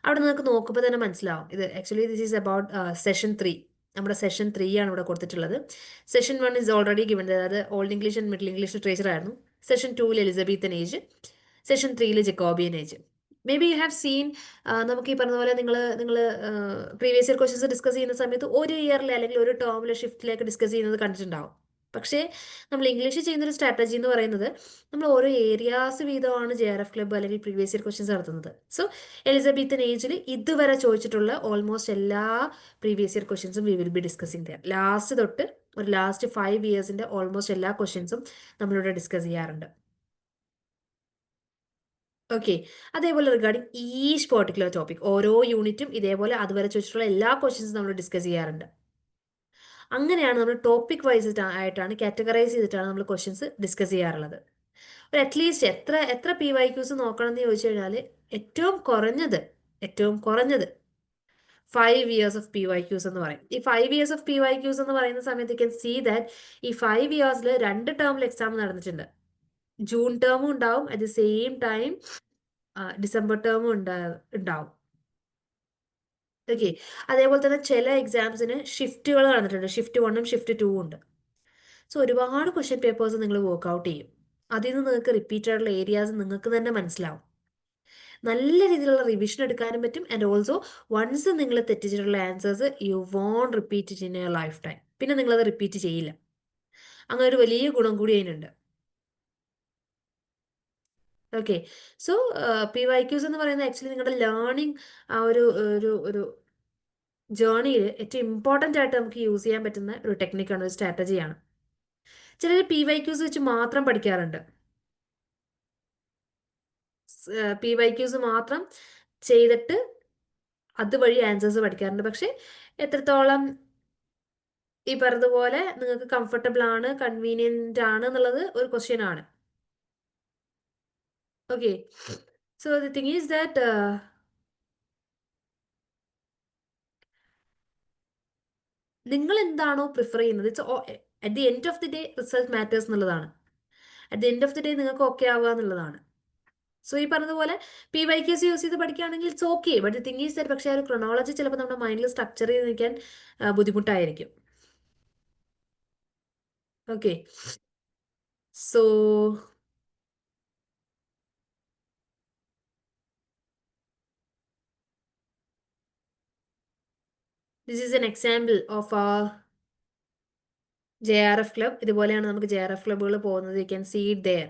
അവിടെ നിങ്ങൾക്ക് നോക്കുമ്പോൾ തന്നെ മനസ്സിലാവും, ഇത് actually this is about session 3. നമ്മുടെ സെഷൻ 3 ആണ് ഇവിടെ കൊടുത്തിട്ടുള്ളത്. സെഷൻ 1 ഇസ് ഓൾറെഡി ഗിവൻ, അതായത് old English and middle English literature ആയിരുന്നു. Session 2 Elizabethan age, session 3 Jacobean age. Maybe you have seen, നമുക്ക് ഈ പറഞ്ഞ പോലെ നിങ്ങൾ പ്രീവിയസ് ഇയർ ക്വസ്റ്റ്യൻസ് ഡിസ്കസ് ചെയ്യുന്ന സമയത്ത് ഒരു ഇയറിലെ അല്ലെങ്കിൽ ഒരു ടേമിലെ ഷിഫ്റ്റിലേക്ക് ഡിസ്കസ് ചെയ്യുന്നത് കണ്ടിട്ടുണ്ടാവും. പക്ഷേ നമ്മൾ ഇംഗ്ലീഷ് ചെയ്യുന്നൊരു സ്ട്രാറ്റജി എന്ന് പറയുന്നത്, നമ്മൾ ഓരോ ഏരിയാസ് വീതമാണ് JRF ക്ലബ്ബ് അല്ലെങ്കിൽ പ്രീവിയസ് ഇയർ ക്വസ്റ്റ്യൻസ് നടത്തുന്നത്. സോ എലിസബത്തൻ ഏജിൽ ഇതുവരെ ചോദിച്ചിട്ടുള്ള ഓൾമോസ്റ്റ് എല്ലാ പ്രീവിയസ് ഇയർ ക്വസ്റ്റ്യൻസും we will be discussing there. Last തൊട്ട് ഒരു ലാസ്റ്റ് 5 ഇയേഴ്സിൻ്റെ ഓൾമോസ്റ്റ് എല്ലാ ക്വസ്റ്റ്യൻസും നമ്മളിവിടെ ഡിസ്കസ് ചെയ്യാറുണ്ട്. ഓക്കെ, അതേപോലെ റിഗാർഡിംഗ് ഈച്ച് പെർട്ടിക്കുലർ ടോപ്പിക്, ഓരോ യൂണിറ്റും ഇതേപോലെ അതുവരെ ചോദിച്ചിട്ടുള്ള എല്ലാ ക്വസ്റ്റ്യൻസും നമ്മൾ ഡിസ്കസ് ചെയ്യാറുണ്ട്. അങ്ങനെയാണ് നമ്മൾ ടോപ്പിക് വൈസ് ആയിട്ടാണ്, കാറ്റഗറൈസ് ചെയ്തിട്ടാണ് നമ്മൾ ക്വസ്റ്റ്യൻസ് ഡിസ്കസ് ചെയ്യാറുള്ളത്. ഒരു അറ്റ്ലീസ്റ്റ് എത്ര PYQs നോക്കണം എന്ന് ചോദിച്ചു കഴിഞ്ഞാൽ, ഏറ്റവും കുറഞ്ഞത് 5 ഇയേഴ്സ് ഓഫ് PYQs എന്ന് പറയും. ഈ 5 ഇയേഴ്സ് ഓഫ് PYQs എന്ന് പറയുന്ന സമയത്ത് യു ക്യാൻ സീ ദാറ്റ് ഈ 5 ഇയേഴ്സിൽ 2 ടേമിൽ എക്സാം നടന്നിട്ടുണ്ട്. ജൂൺ ടേമും ഉണ്ടാവും, at the same time December ടേമും ഉണ്ടാവും. ഓക്കെ, അതേപോലെ തന്നെ ചില എക്സാംസിന് ഷിഫ്റ്റുകൾ നടന്നിട്ടുണ്ട്, ഷിഫ്റ്റ് 1ഉം ഷിഫ്റ്റ് 2ഉം ഉണ്ട്. സോ ഒരുപാട് ക്വസ്റ്റ്യൻ പേപ്പേഴ്സ് നിങ്ങൾ വർക്ക്ഔട്ട് ചെയ്യും. അതിൽ നിന്ന് നിങ്ങൾക്ക് റിപ്പീറ്റ് ആയിട്ടുള്ള ഏരിയാസ് നിങ്ങൾക്ക് തന്നെ മനസ്സിലാവും. നല്ല രീതിയിലുള്ള റിവിഷൻ എടുക്കാനും പറ്റും. ആൻഡ് ഓൾസോ വൺസ് നിങ്ങൾ തെറ്റിച്ചിട്ടുള്ള answers you won't repeat it in your lifetime. പിന്നെ നിങ്ങളത് റിപ്പീറ്റ് ചെയ്യില്ല. അങ്ങനെ ഒരു വലിയ ഗുണം കൂടി അതിനുണ്ട്. ഓക്കെ, സോ PYQs എന്ന് പറയുന്നത് ആക്ച്വലി നിങ്ങളുടെ ലേണിംഗ് ആ ഒരു ജേർണിയിൽ ഏറ്റവും ഇമ്പോർട്ടൻ്റ് ആയിട്ട് നമുക്ക് യൂസ് ചെയ്യാൻ പറ്റുന്ന ഒരു ടെക്നിക്കാണ്, ഒരു സ്ട്രാറ്റജിയാണ്. ചിലർ PYQs വെച്ച് മാത്രം പഠിക്കാറുണ്ട്. PYQs മാത്രം ചെയ്തിട്ട് അതുവഴി ആൻസേഴ്സ് പഠിക്കാറുണ്ട്. പക്ഷെ എത്രത്തോളം ഈ പറഞ്ഞതുപോലെ നിങ്ങൾക്ക് കംഫർട്ടബിൾ ആണ്, കൺവീനിയന്റ് ആണ് എന്നുള്ളത് ഒരു ക്വസ്റ്റ്യൻ ആണ്. Okay, so the thing is that നിങ്ങൾ എന്താണോ പ്രിഫർ ചെയ്യുന്നത്, it's at the end of the day result matters എന്നുള്ളതാണ്. At the end of the day നിങ്ങൾക്ക് ഓക്കെ ആവുക എന്നുള്ളതാണ്. സോ ഈ പറഞ്ഞതുപോലെ PYQs യൂസ് ചെയ്ത് പഠിക്കുകയാണെങ്കിൽ it's okay, but the thing is that പക്ഷേ ആ ഒരു ക്രൊണോളജി ചിലപ്പോൾ നമ്മുടെ മൈൻഡിൽ സ്ട്രക്ചർ ചെയ്ത് നിൽക്കാൻ ബുദ്ധിമുട്ടായിരിക്കും. Okay, so this is an example of our JRF club ഇതുപോലെയാണ് നമുക്ക് JRF ക്ലബ്ബുകൾ പോകുന്നത്. You can see it there.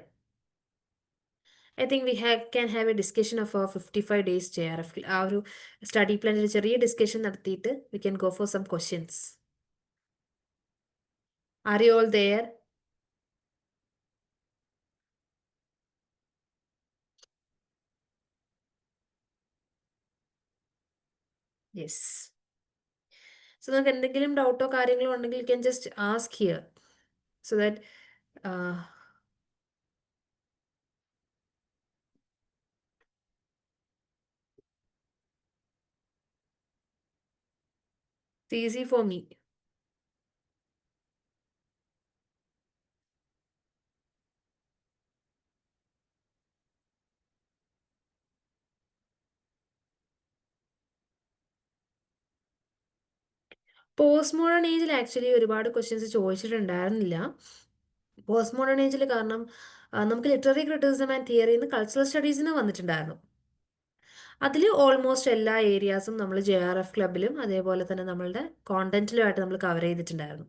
I think we can have a discussion of 55 days JRF. ആ ഒരു സ്റ്റഡി പ്ലാനിൽ ചെറിയ ഡിസ്കഷൻ നടത്തിയിട്ട് we can go for some questions. Are you all there? Yes. So നിങ്ങൾക്ക് എന്തെങ്കിലും ഡൗട്ടോ കാര്യങ്ങളോ ഉണ്ടെങ്കിൽ you can just ask here so that it's easy for me. Post modern ഏജിൽ ആക്ച്വലി ഒരുപാട് ക്വസ്റ്റ്യൻസ് ചോദിച്ചിട്ടുണ്ടായിരുന്നില്ല. പോസ്റ്റ് മോഡേൺ ഏജിൽ കാരണം നമുക്ക് ലിറ്റററി ക്രിറ്റിസിസം ആൻഡ് തിയറിന്ന് കൾച്ചറൽ സ്റ്റഡീസിന് വന്നിട്ടുണ്ടായിരുന്നു. അതിൽ ഓൾമോസ്റ്റ് എല്ലാ ഏരിയാസും നമ്മൾ JRF ക്ലബിലും അതേപോലെ തന്നെ നമ്മളുടെ കോണ്ടന്റിലുമായിട്ട് നമ്മൾ കവർ ചെയ്തിട്ടുണ്ടായിരുന്നു.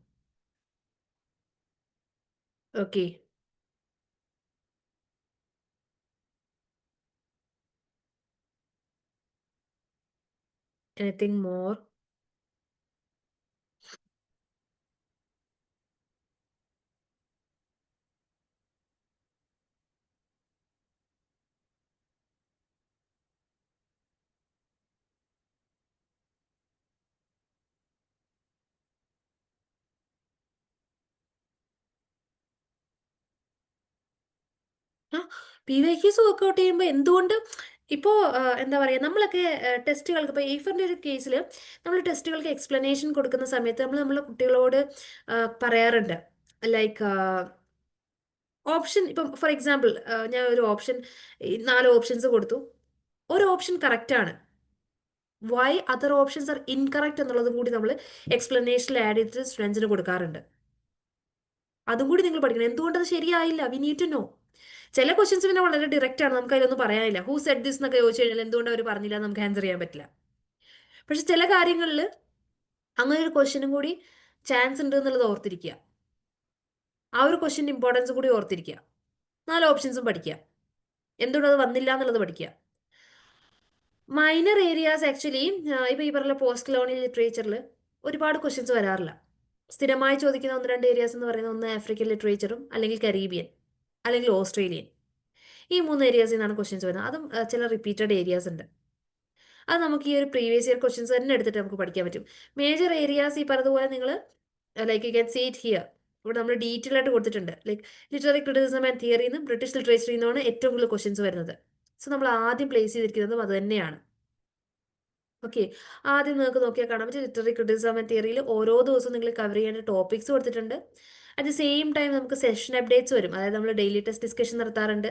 ഓക്കെ. Anything more? ആ PYQs വർക്ക്ഔട്ട് ചെയ്യുമ്പോൾ എന്തുകൊണ്ട് ഇപ്പോൾ എന്താ പറയുക, നമ്മളൊക്കെ ടെസ്റ്റുകൾക്ക് ഇപ്പോൾ എയ്ഫറിൻ്റെ ഒരു കേസിൽ നമ്മൾ ടെസ്റ്റുകൾക്ക് എക്സ്പ്ലനേഷൻ കൊടുക്കുന്ന സമയത്ത് നമ്മളെ കുട്ടികളോട് പറയാറുണ്ട് ലൈക്ക് ഓപ്ഷൻ. ഇപ്പം ഫോർ എക്സാമ്പിൾ ഞാൻ ഒരു ഓപ്ഷൻ 4 ഓപ്ഷൻസ് കൊടുത്തു. ഒരു ഓപ്ഷൻ കറക്റ്റാണ്, why other options are incorrect എന്നുള്ളതും കൂടി നമ്മൾ എക്സ്പ്ലനേഷനിൽ ആഡ് ചെയ്തിട്ട് സ്റ്റുഡൻസിന് കൊടുക്കാറുണ്ട്. അതും കൂടി നിങ്ങൾ പഠിക്കണം, എന്തുകൊണ്ടത് ശരിയായില്ല, വി നീഡ് ടു നോ. ചില ക്വസ്റ്റ്യൻസ് പിന്നെ വളരെ ഡയറക്റ്റ് ആണ്, നമുക്ക് അതിലൊന്നും പറയാനില്ല. ഹൂ സെഡ് ദിസ് എന്നൊക്കെ ചോദിച്ചു കഴിഞ്ഞാൽ എന്തുകൊണ്ട് അവർ പറഞ്ഞില്ല എന്ന് നമുക്ക് ആൻസർ ചെയ്യാൻ പറ്റില്ല. പക്ഷെ ചില കാര്യങ്ങളിൽ അങ്ങനെ ഒരു ക്വസ്റ്റ്യനും കൂടി ചാൻസ് ഉണ്ട് എന്നുള്ളത് ഓർത്തിരിക്കുക. ആ ഒരു ക്വസ്റ്റ്യൻ്റെ ഇമ്പോർട്ടൻസ് കൂടി ഓർത്തിരിക്കുക. 4 ഓപ്ഷൻസും പഠിക്കുക, എന്തുകൊണ്ട് അത് വന്നില്ല എന്നുള്ളത് പഠിക്കുക. മൈനർ ഏരിയാസ് ആക്ച്വലി ഇപ്പൊ ഈ പറഞ്ഞ പോസ്റ്റ് കൊളോണിയൽ ലിറ്ററേച്ചറിൽ ഒരുപാട് ക്വസ്റ്റ്യൻസ് വരാറില്ല. സ്ഥിരമായി ചോദിക്കുന്ന 1-2 ഏരിയാസ് എന്ന് പറയുന്നത് ഒന്ന് ആഫ്രിക്കൻ ലിറ്ററേച്ചറും അല്ലെങ്കിൽ കരീബിയൻ അല്ലെങ്കിൽ ഓസ്ട്രേലിയൻ. ഈ 3 ഏരിയാസിൽ നിന്നാണ് ക്വസ്റ്റ്യൻസ് വരുന്നത്. അതും ചില റിപ്പീറ്റഡ് ഏരിയാസ് ഉണ്ട്. അത് നമുക്ക് ഈ ഒരു പ്രീവിയസ് ഇയർ ക്വസ്റ്റ്യൻസ് തന്നെ എടുത്തിട്ട് നമുക്ക് പഠിക്കാൻ പറ്റും. മേജർ ഏരിയാസ് ഈ പറഞ്ഞതുപോലെ നിങ്ങൾ like you can see it here. ഇവിടെ നമ്മൾ ഡീറ്റെയിൽ ആയിട്ട് കൊടുത്തിട്ടുണ്ട്. ലൈക്ക് ലിറ്റററി ക്രിറ്റിസിസം ആൻഡ് തിയറിയിൽ നിന്നും ബ്രിട്ടീഷ് ലിറ്ററേച്ചറിൽ നിന്നാണ് ഏറ്റവും കൂടുതൽ ക്വസ്റ്റ്യൻസ് വരുന്നത്. സോ നമ്മൾ ആദ്യം പ്ലേസ് ചെയ്തിരിക്കുന്നതും അത് തന്നെയാണ്. ഓക്കെ. ആദ്യം നിങ്ങൾക്ക് നോക്കിയാൽ കാണാൻ പറ്റും ലിറ്റററി ക്രിറ്റിസിസം ആൻഡ് തിയറിയിൽ ഓരോ ദിവസവും നിങ്ങൾ കവർ ചെയ്യേണ്ട ടോപ്പിക്സ് കൊടുത്തിട്ടുണ്ട്. അറ്റ് ദി സെയിം ടൈം നമുക്ക് സെഷൻ അപ്ഡേറ്റ്സ് വരും. അതായത് നമ്മൾ ഡെയിലി ടെസ്റ്റ് ഡിസ്കഷൻ നടത്താറുണ്ട്,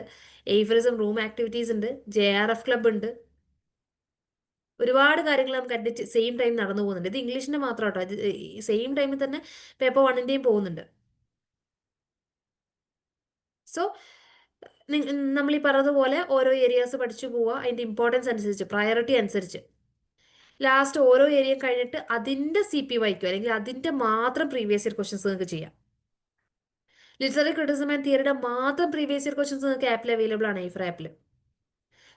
എയ്ഫറിസം റൂം ആക്ടിവിറ്റീസ് ഉണ്ട്, JRF ക്ലബ് ഉണ്ട്. ഒരുപാട് കാര്യങ്ങൾ നമുക്ക് അറ്റ് ദി സെയിം ടൈം നടന്നു പോകുന്നുണ്ട്. ഇത് ഇംഗ്ലീഷിന്റെ മാത്രം കേട്ടോ, ഇത് സെയിം ടൈമിൽ തന്നെ പേപ്പർ 1ന്റെയും പോകുന്നുണ്ട്. സോ നമ്മൾ ഈ പറഞ്ഞതുപോലെ ഓരോ ഏരിയാസ് പഠിച്ചു പോവുക, അതിന്റെ ഇമ്പോർട്ടൻസ് അനുസരിച്ച്, പ്രയോറിറ്റി അനുസരിച്ച്. ലാസ്റ്റ് ഓരോ ഏരിയ കഴിഞ്ഞിട്ട് അതിന്റെ CPYQ അല്ലെങ്കിൽ അതിന്റെ മാത്രം പ്രീവിയസ് ഇയർ ക്വസ്റ്റ്യൻസ് നിങ്ങൾക്ക് ചെയ്യാം. ലിറ്റററി ക്രിറ്റിസിസം ആൻഡ് തിയറിയുടെ മാത്രം പ്രീവിയസ് ഇയർ ക്വസ്റ്റ്യൻസ് നിങ്ങൾക്ക് ആപ്പിൽ അവൈലബിൾ ആണ്, ഐഫർ ആപ്പിൽ.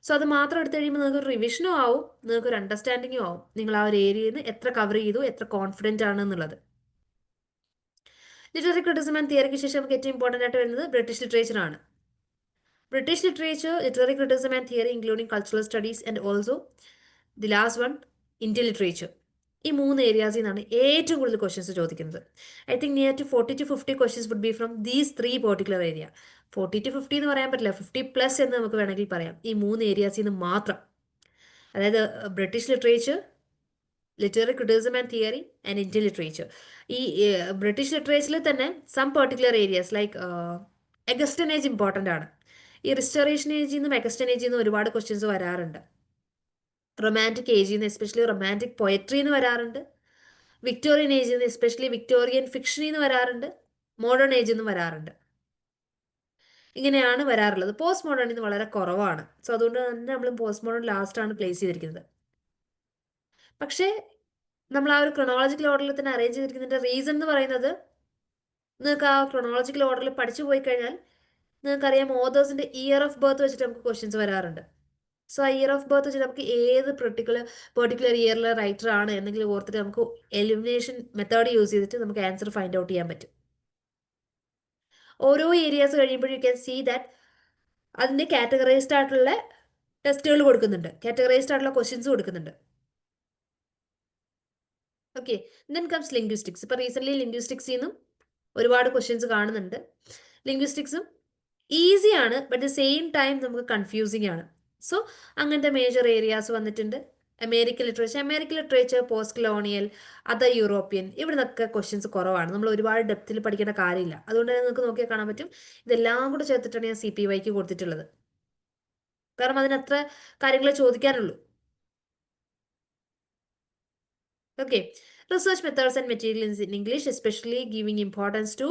സോ അത് മാത്രം എടുത്തു കഴിയുമ്പോൾ നിങ്ങൾക്ക് ഒരു റിവിഷനും ആവും, നിങ്ങൾക്ക് ഒരു അണ്ടർസ്റ്റാൻഡിങ്ങും ആവും, നിങ്ങൾ ആ ഒരു ഏരിയയിൽ നിന്ന് എത്ര കവർ ചെയ്തു, എത്ര കോൺഫിഡന്റ് ആണ് എന്നുള്ളത്. ലിറ്റററി ക്രിറ്റിസിസം ആൻഡ് തിയറിക്ക് ശേഷം നമുക്ക് ഏറ്റവും ഇമ്പോർട്ടൻ്റ് ആയിട്ട് വരുന്നത് ബ്രിട്ടീഷ് ലിറ്ററേച്ചർ ആണ്. British literature, literary criticism and theory including cultural studies and also the last one Indian literature. ഈ 3 ഏരിയാസിൽ നിന്നാണ് ഏറ്റവും കൂടുതൽ ക്വസ്റ്റ്യൻസ് ചോദിക്കുന്നത്. I think near to 40-50 questions would be from these 3 particular area. 40-50 എന്ന് പറയാൻ പറ്റില്ല, 50+ എന്ന് നമുക്ക് വേണമെങ്കിൽ പറയാം. ഈ 3 ഏരിയാസിൽ നിന്ന് മാത്രം, അതായത് British literature, literary criticism and theory and Indian literature. ഈ ബ്രിട്ടീഷ് ലിറ്ററേച്ചറിൽ തന്നെ some particular areas like Augustan age important ആണ്. ഈ റിസ്റ്റോറേഷൻ ഏജിൽ നിന്നും അഗസ്റ്റൻ ഏജിൽ നിന്നും ഒരുപാട് ക്വസ്റ്റ്യൻസ് വരാറുണ്ട്. റൊമാൻറ്റിക് ഏജിൽ നിന്ന് എസ്പെഷ്യലി റൊമാൻറ്റിക് പോയട്രി എന്ന് വരാറുണ്ട്. വിക്ടോറിയൻ ഏജിൽ നിന്ന് എസ്പെഷ്യലി വിക്ടോറിയൻ ഫിക്ഷനിൽ നിന്ന് വരാറുണ്ട്. മോഡേൺ ഏജിൽ നിന്ന് വരാറുണ്ട്. ഇങ്ങനെയാണ് വരാറുള്ളത്. പോസ്റ്റ് മോഡേണിൽ നിന്ന് വളരെ കുറവാണ്. സോ അതുകൊണ്ട് തന്നെ നമ്മൾ പോസ്റ്റ് മോഡേൺ ലാസ്റ്റാണ് പ്ലേസ് ചെയ്തിരിക്കുന്നത്. പക്ഷേ നമ്മൾ ആ ഒരു ക്രൊണോളജിക്കൽ ഓർഡറിൽ തന്നെ അറേഞ്ച് ചെയ്തിരിക്കുന്നതിൻ്റെ റീസൺ എന്ന് പറയുന്നത് നിങ്ങൾക്ക് ആ ക്രൊണോളജിക്കൽ ഓർഡറിൽ പഠിച്ചു പോയി കഴിഞ്ഞാൽ നിങ്ങൾക്കറിയാം ഓതേഴ്സിന്റെ ഇയർ ഓഫ് ബർത്ത് വെച്ചിട്ട് നമുക്ക് ക്വസ്റ്റ്യൻസ് വരാറുണ്ട്. സോ ആ ഇയർ ഓഫ് ബർത്ത് വെച്ചിട്ട് നമുക്ക് ഏത് പെർട്ടിക്കുലർ ഇയറിലെ റൈറ്റർ ആണ് എന്നെങ്കിലും ഓർത്തിട്ട് നമുക്ക് എലിമിനേഷൻ മെത്തേഡ് യൂസ് ചെയ്തിട്ട് നമുക്ക് ആൻസർ ഫൈൻഡ് ഔട്ട് ചെയ്യാൻ പറ്റും. ഓരോ ഏരിയാസ് കഴിയുമ്പോഴും യു ക്യാൻ സീ ദാറ്റ് അതിന്റെ കാറ്റഗറൈസ്ഡ് ആയിട്ടുള്ള ടെസ്റ്റുകൾ കൊടുക്കുന്നുണ്ട്, കാറ്റഗറൈസ്ഡ് ആയിട്ടുള്ള ക്വസ്റ്റ്യൻസ് കൊടുക്കുന്നുണ്ട്. Okay, then comes linguistics. ഇപ്പൊ റീസെന്റ് ലിംഗ്വിസ്റ്റിക്സിൽ നിന്നും ഒരുപാട് ക്വസ്റ്റ്യൻസ് കാണുന്നുണ്ട്. ലിംഗ്വിസ്റ്റിക്സും ഈസിയാണ്, ബട്ട് ദ സെയിം ടൈം നമുക്ക് കൺഫ്യൂസിങ് ആണ്. സോ അങ്ങനത്തെ മേജർ ഏരിയാസ് വന്നിട്ടുണ്ട്. American literature, post colonial, other European, ഇവിടെ നിന്നൊക്കെ ക്വസ്റ്റ്യൻസ് കുറവാണ്. നമ്മൾ ഒരുപാട് ഡെപ്തിൽ പഠിക്കേണ്ട കാര്യമില്ല. അതുകൊണ്ട് തന്നെ നിങ്ങൾക്ക് നോക്കിയാൽ കാണാൻ പറ്റും ഇതെല്ലാം കൂടെ ചേർത്തിട്ടാണ് ഞാൻ CPYക്ക് കൊടുത്തിട്ടുള്ളത്. കാരണം അതിനത്ര കാര്യങ്ങളെ ചോദിക്കാനുള്ളൂ. Okay, research methods and materials in English, especially giving importance to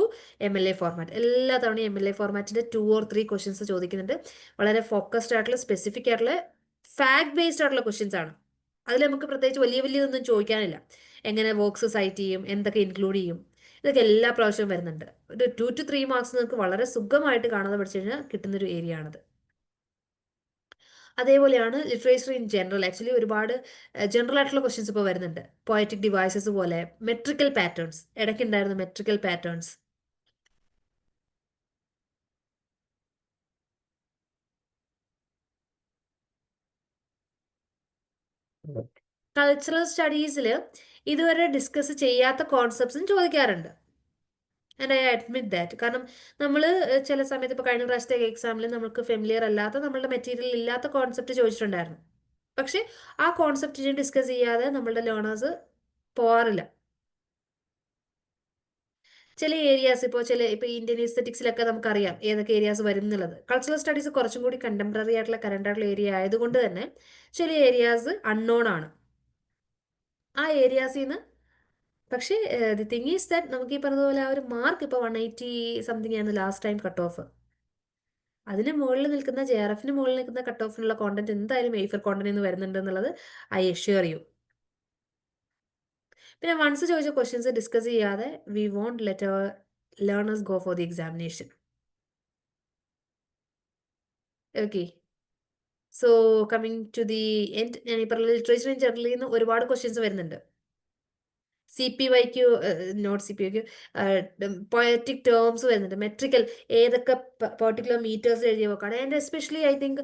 MLA format. എല്ലാ തവണയും MLA ഫോർമാറ്റിന്റെ 2 or 3 ക്വസ്റ്റ്യൻസ് ചോദിക്കുന്നുണ്ട്. വളരെ ഫോക്കസ്ഡ് ആയിട്ടുള്ള സ്പെസിഫിക് ആയിട്ടുള്ള ഫാക്ട് ബേസ്ഡ് ആയിട്ടുള്ള ക്വസ്റ്റ്യൻസ് ആണ്. അതിൽ നമുക്ക് പ്രത്യേകിച്ച് വലിയൊന്നും ചോദിക്കാനില്ല. എങ്ങനെ വർക്ക്സ് സൈറ്റ് ചെയ്യും, എന്തൊക്കെ ഇൻക്ലൂഡ് ചെയ്യും, ഇതൊക്കെ എല്ലാ പ്രാവശ്യവും വരുന്നുണ്ട്. ഒരു 2 to 3 മാർക്സ് നിങ്ങൾക്ക് വളരെ സുഖമായിട്ട് കാണാതെ പഠിച്ചു കഴിഞ്ഞാൽ കിട്ടുന്നൊരു ഏരിയ ആണത്. അതേപോലെയാണ് ലിറ്ററേച്ചർ ഇൻ ജനറൽ. ആക്ച്വലി ഒരുപാട് ജനറൽ ആയിട്ടുള്ള ക്വസ്റ്റ്യൻസ് ഇപ്പോൾ വരുന്നുണ്ട്. പോയറ്റിക് ഡിവൈസസ് പോലെ, മെട്രിക്കൽ പാറ്റേൺസ്, ഇടയ്ക്കുണ്ടായിരുന്നു മെട്രിക്കൽ പാറ്റേൺസ്. കൾച്ചറൽ സ്റ്റഡീസിൽ ഇതുവരെ ഡിസ്കസ് ചെയ്യാത്ത കോൺസെപ്റ്റ്സും ചോദിക്കാറുണ്ട്. And I admit that. കാരണം നമ്മൾ ചില സമയത്ത് ഇപ്പോൾ കഴിഞ്ഞ പ്രാവശ്യത്തെ എക്സാമിൽ നമുക്ക് ഫെമിലിയർ അല്ലാത്ത നമ്മളുടെ മെറ്റീരിയൽ ഇല്ലാത്ത കോൺസെപ്റ്റ് ചോദിച്ചിട്ടുണ്ടായിരുന്നു. പക്ഷേ ആ കോൺസെപ്റ്റ് ഡിസ്കസ് ചെയ്യാതെ നമ്മളുടെ ലേണേഴ്സ് പോവാറില്ല. ചില ഏരിയാസ് ഇപ്പോൾ ഇന്ത്യൻ എസ്തറ്റിക്സിലൊക്കെ നമുക്കറിയാം ഏതൊക്കെ ഏരിയാസ് വരും എന്നുള്ളത്. കൾച്ചറൽ സ്റ്റഡീസ് കുറച്ചും കൂടി കണ്ടംപററി ആയിട്ടുള്ള കറണ്ട് ആയിട്ടുള്ള ഏരിയ ആയതുകൊണ്ട് തന്നെ ചില ഏരിയാസ് അൺനോൺ ആണ് ആ ഏരിയാസിൽ നിന്ന്. പക്ഷേ ദി തിങ് ഈസ് ദാറ്റ് നമുക്ക് ഈ പറഞ്ഞതുപോലെ ആ ഒരു മാർക്ക് ഇപ്പോൾ 180 സംതിങ് ആയിരുന്നു ലാസ്റ്റ് ടൈം കട്ട് ഓഫ്. അതിന് മുകളിൽ നിൽക്കുന്ന JRFന് മുകളിൽ നിൽക്കുന്ന കട്ട് ഓഫിനുള്ള കോണ്ടന്റ് എന്തായാലും എയ്ഫർ കോണ്ടന്റ് നിന്ന് വരുന്നുണ്ട് എന്നുള്ളത് ഐ എഷ്യൂർ യു. പിന്നെ വൺസ് ചോദിച്ച ക്വസ്റ്റ്യൻസ് ഡിസ്കസ് ചെയ്യാതെ we won't let our learners go for the examination. Okay, so coming to the end, ഞാൻ ഈ പറഞ്ഞ ലിറ്ററേച്ചർ ഇൻ ജനറലിൽ നിന്ന് ഒരുപാട് ക്വസ്റ്റ്യൻസ് വരുന്നുണ്ട്. CPYQ, not CPYQ, poetic terms വരുന്നുണ്ട്. മെട്രിക്കൽ ഏതൊക്കെ പെർട്ടിക്കുലർ മീറ്റേഴ്സ് എഴുതിയ നോക്കാണ്. And especially I think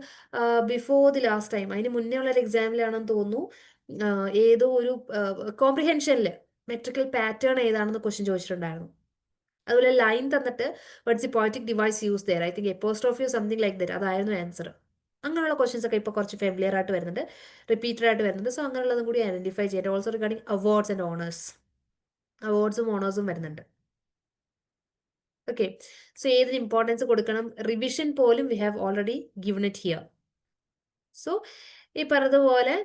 before the last time, അതിന് മുന്നേ ഉള്ള ഒരു എക്സാമിലാണെന്ന് തോന്നുന്നു, ഏതോ ഒരു കോംപ്രിഹെൻഷനിൽ മെട്രിക്കൽ പാറ്റേൺ ഏതാണെന്ന് ക്വസ്റ്റ്യൻ ചോദിച്ചിട്ടുണ്ടായിരുന്നു. അതുപോലെ ലൈൻ തന്നിട്ട് what's the poetic device use there, I think apostrophe something like that, അതായിരുന്നു ആൻസർ. അങ്ങനെയുള്ള ക്വസ്റ്റ്യൻസ് ഒക്കെ ഇപ്പോൾ കുറച്ച് ഫെമിലിയർ ആയിട്ട് വരുന്നുണ്ട്, റിപ്പീറ്റഡ് ആയിട്ട് വരുന്നുണ്ട്. സോ അങ്ങനെയുള്ളതും കൂടി ഐഡന്റിഫൈ ചെയ്തിട്ട് also regarding awards and honours, അവാർഡ്സും ഓണേഴ്സും വരുന്നുണ്ട്. ഓക്കെ, സോ ഏതിന് ഇമ്പോർട്ടൻസ് കൊടുക്കണം, റിവിഷൻ പോലും we have already given it here. So ഈ പറഞ്ഞതുപോലെ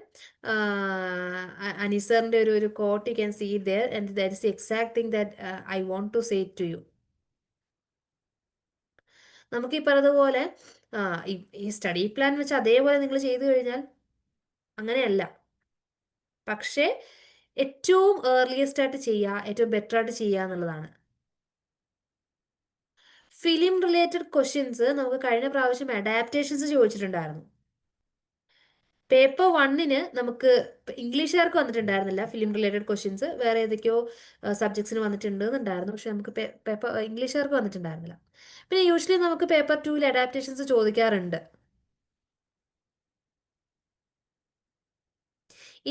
അനിസറിന്റെ ഒരു quote you can see there, and that is the exact thing that I want to say to you. നമുക്ക് ഈ പറഞ്ഞതുപോലെ ഈ സ്റ്റഡി പ്ലാൻ വെച്ച് അതേപോലെ നിങ്ങൾ ചെയ്തു കഴിഞ്ഞാൽ അങ്ങനെയല്ല. പക്ഷേ ഏറ്റവും ഏർലിയസ്റ്റ് ആയിട്ട് ചെയ്യുക, ഏറ്റവും ബെറ്റർ ആയിട്ട് ചെയ്യുക എന്നുള്ളതാണ്. ഫിലിം റിലേറ്റഡ് ക്വസ്റ്റ്യൻസ് നമുക്ക് കഴിഞ്ഞ പ്രാവശ്യം അഡാപ്റ്റേഷൻസ് ചോദിച്ചിട്ടുണ്ടായിരുന്നു. പേപ്പർ 1-ന് നമുക്ക് ഇംഗ്ലീഷുകാർക്ക് വന്നിട്ടുണ്ടായിരുന്നില്ല ഫിലിം റിലേറ്റഡ് ക്വസ്റ്റ്യൻസ്, വേറെ ഏതൊക്കെയോ സബ്ജക്ട്സിന് വന്നിട്ടുണ്ട് എന്നുണ്ടായിരുന്നു. പക്ഷെ നമുക്ക് പേപ്പർ ഇംഗ്ലീഷുകാർക്ക് വന്നിട്ടുണ്ടായിരുന്നില്ല. പിന്നെ യൂഷ്വലി നമുക്ക് പേപ്പർ 2-ൽ അഡാപ്റ്റേഷൻസ് ചോദിക്കാറുണ്ട്.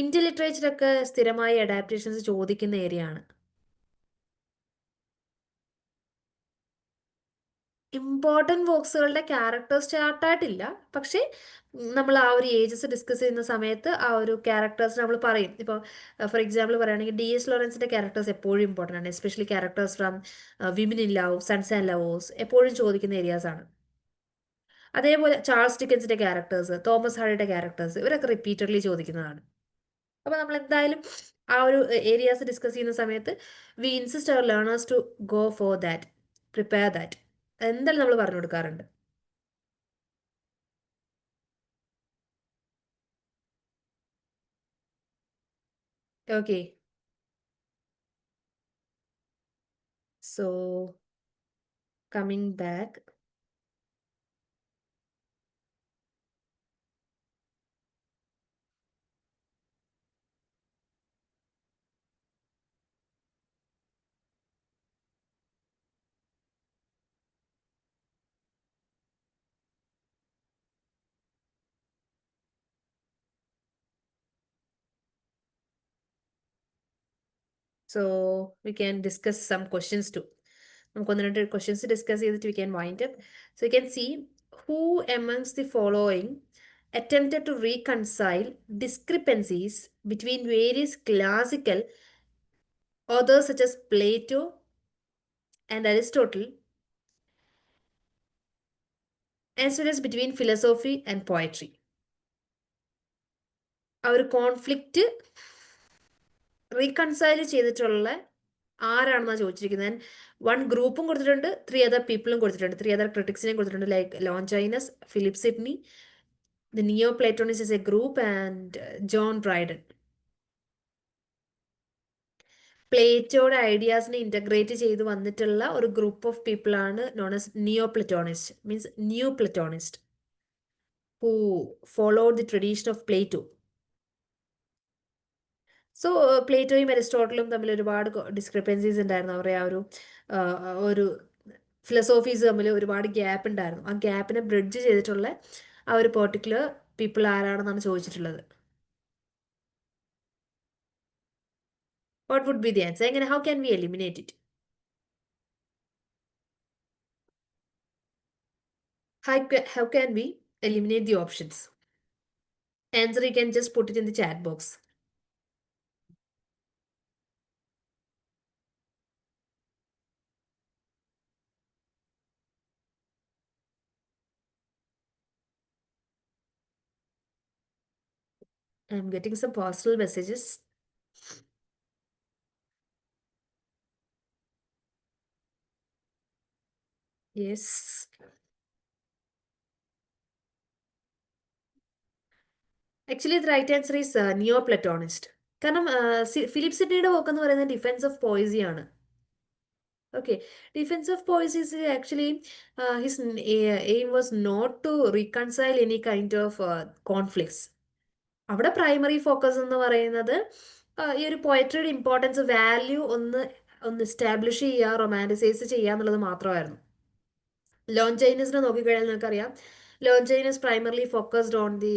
ഇന്ത്യൻ ലിറ്ററേച്ചറൊക്കെ സ്ഥിരമായി അഡാപ്റ്റേഷൻസ് ചോദിക്കുന്ന ഏരിയ ആണ്. ഇമ്പോർട്ടൻറ്റ് വർക്ക്സുകളുടെ ക്യാരക്ടേഴ്സ് ചാർട്ടായിട്ടില്ല, പക്ഷേ നമ്മൾ ആ ഒരു ഏജസ് ഡിസ്കസ് ചെയ്യുന്ന സമയത്ത് ആ ഒരു ക്യാരക്ടേഴ്സ് നമ്മൾ പറയും. ഇപ്പോൾ ഫോർ എക്സാമ്പിൾ പറയുകയാണെങ്കിൽ DS ലോറൻസിന്റെ ക്യാരക്ടേഴ്സ് എപ്പോഴും ഇമ്പോർട്ടൻ്റ് ആണ്, especially characters from women in love, sons and lovers എപ്പോഴും ചോദിക്കുന്ന ഏരിയാസ് ആണ്. അതേപോലെ ചാൾസ് ഡിക്കൻസിന്റെ ക്യാരക്ടേഴ്സ്, തോമസ് ഹാഡിയുടെ ക്യാരക്ടേഴ്സ്, ഇവരൊക്കെ റിപ്പീറ്റഡ്ലി ചോദിക്കുന്നതാണ്. അപ്പോൾ നമ്മൾ എന്തായാലും ആ ഒരു ഏരിയാസ് ഡിസ്കസ് ചെയ്യുന്ന സമയത്ത് we insist our learners to go for that, prepare that, എന്തായാലും നമ്മൾ പറഞ്ഞു കൊടുക്കാറുണ്ട്. Okay, so Coming back. So we can discuss some questions too. നമുക്ക് ഒന്ന് രണ്ട് questions discuss ചെയ്തിട്ട് we can wind up. So you can see who amongst the following attempted to reconcile discrepancies between various classical authors such as Plato and Aristotle, as well as between philosophy and poetry. ആ ഒരു conflict reconcile ചെയ്തിട്ടുള്ള ആരാണെന്നാണ് ചോദിച്ചിരിക്കുന്നത്. One ഗ്രൂപ്പും കൊടുത്തിട്ടുണ്ട്, 3 other പീപ്പിളും കൊടുത്തിട്ടുണ്ട്, 3 other ക്രിട്ടിക്സിനെയും കൊടുത്തിട്ടുണ്ട്, like Longinus, Philip Sidney, the neo Platonists is a group, and John Dryden. പ്ലേറ്റോയുടെ ഐഡിയാസിനെ ഇന്റഗ്രേറ്റ് ചെയ്ത് വന്നിട്ടുള്ള ഒരു ഗ്രൂപ്പ് ഓഫ് പീപ്പിൾ ആണ് known as neo Platonist, means new Platonist, who followed the tradition of Plato. So പ്ലേറ്റോയും അരിസ്റ്റോട്ടലും തമ്മിൽ ഒരുപാട് ഡിസ്ക്രിപ്പൻസീസ് ഉണ്ടായിരുന്നു. അവരുടെ ആ ഒരു ഫിലോസോഫീസ് തമ്മിൽ ഒരുപാട് ഗ്യാപ്പ് ഉണ്ടായിരുന്നു. ആ ഗ്യാപ്പിനെ ബ്രിഡ്ജ് ചെയ്തിട്ടുള്ള ആ ഒരു പെർട്ടിക്കുലർ പീപ്പിൾ ആരാണെന്നാണ് ചോദിച്ചിട്ടുള്ളത്. What would be the answer? എങ്ങനെ, how can we eliminate it? How can we eliminate the options? Answer you can just put it in the chat box. I'm getting some personal messages. Yes. Actually, the right answer is Neoplatonist. കാരണം Philip സിഡ്നിയുടെ work എന്ന് പറയുന്നത് defence of poesy ആണ്. Okay, defence of poesy is actually his aim was not to reconcile any kind of conflicts. അവിടെ primary focus എന്ന് പറയുന്നത് ഈ ഒരു പോയട്രിയുടെ ഇമ്പോർട്ടൻസ്, വാല്യൂ ഒന്ന് എസ്റ്റാബ്ലിഷ് ചെയ്യുക, റൊമാൻറ്റിസൈസ് ചെയ്യുക എന്നുള്ളത് മാത്രമായിരുന്നു. ലോഞ്ചൈനസിനെ നോക്കിക്കഴിഞ്ഞാൽ നിങ്ങൾക്കറിയാം, Longinus primarily focused on the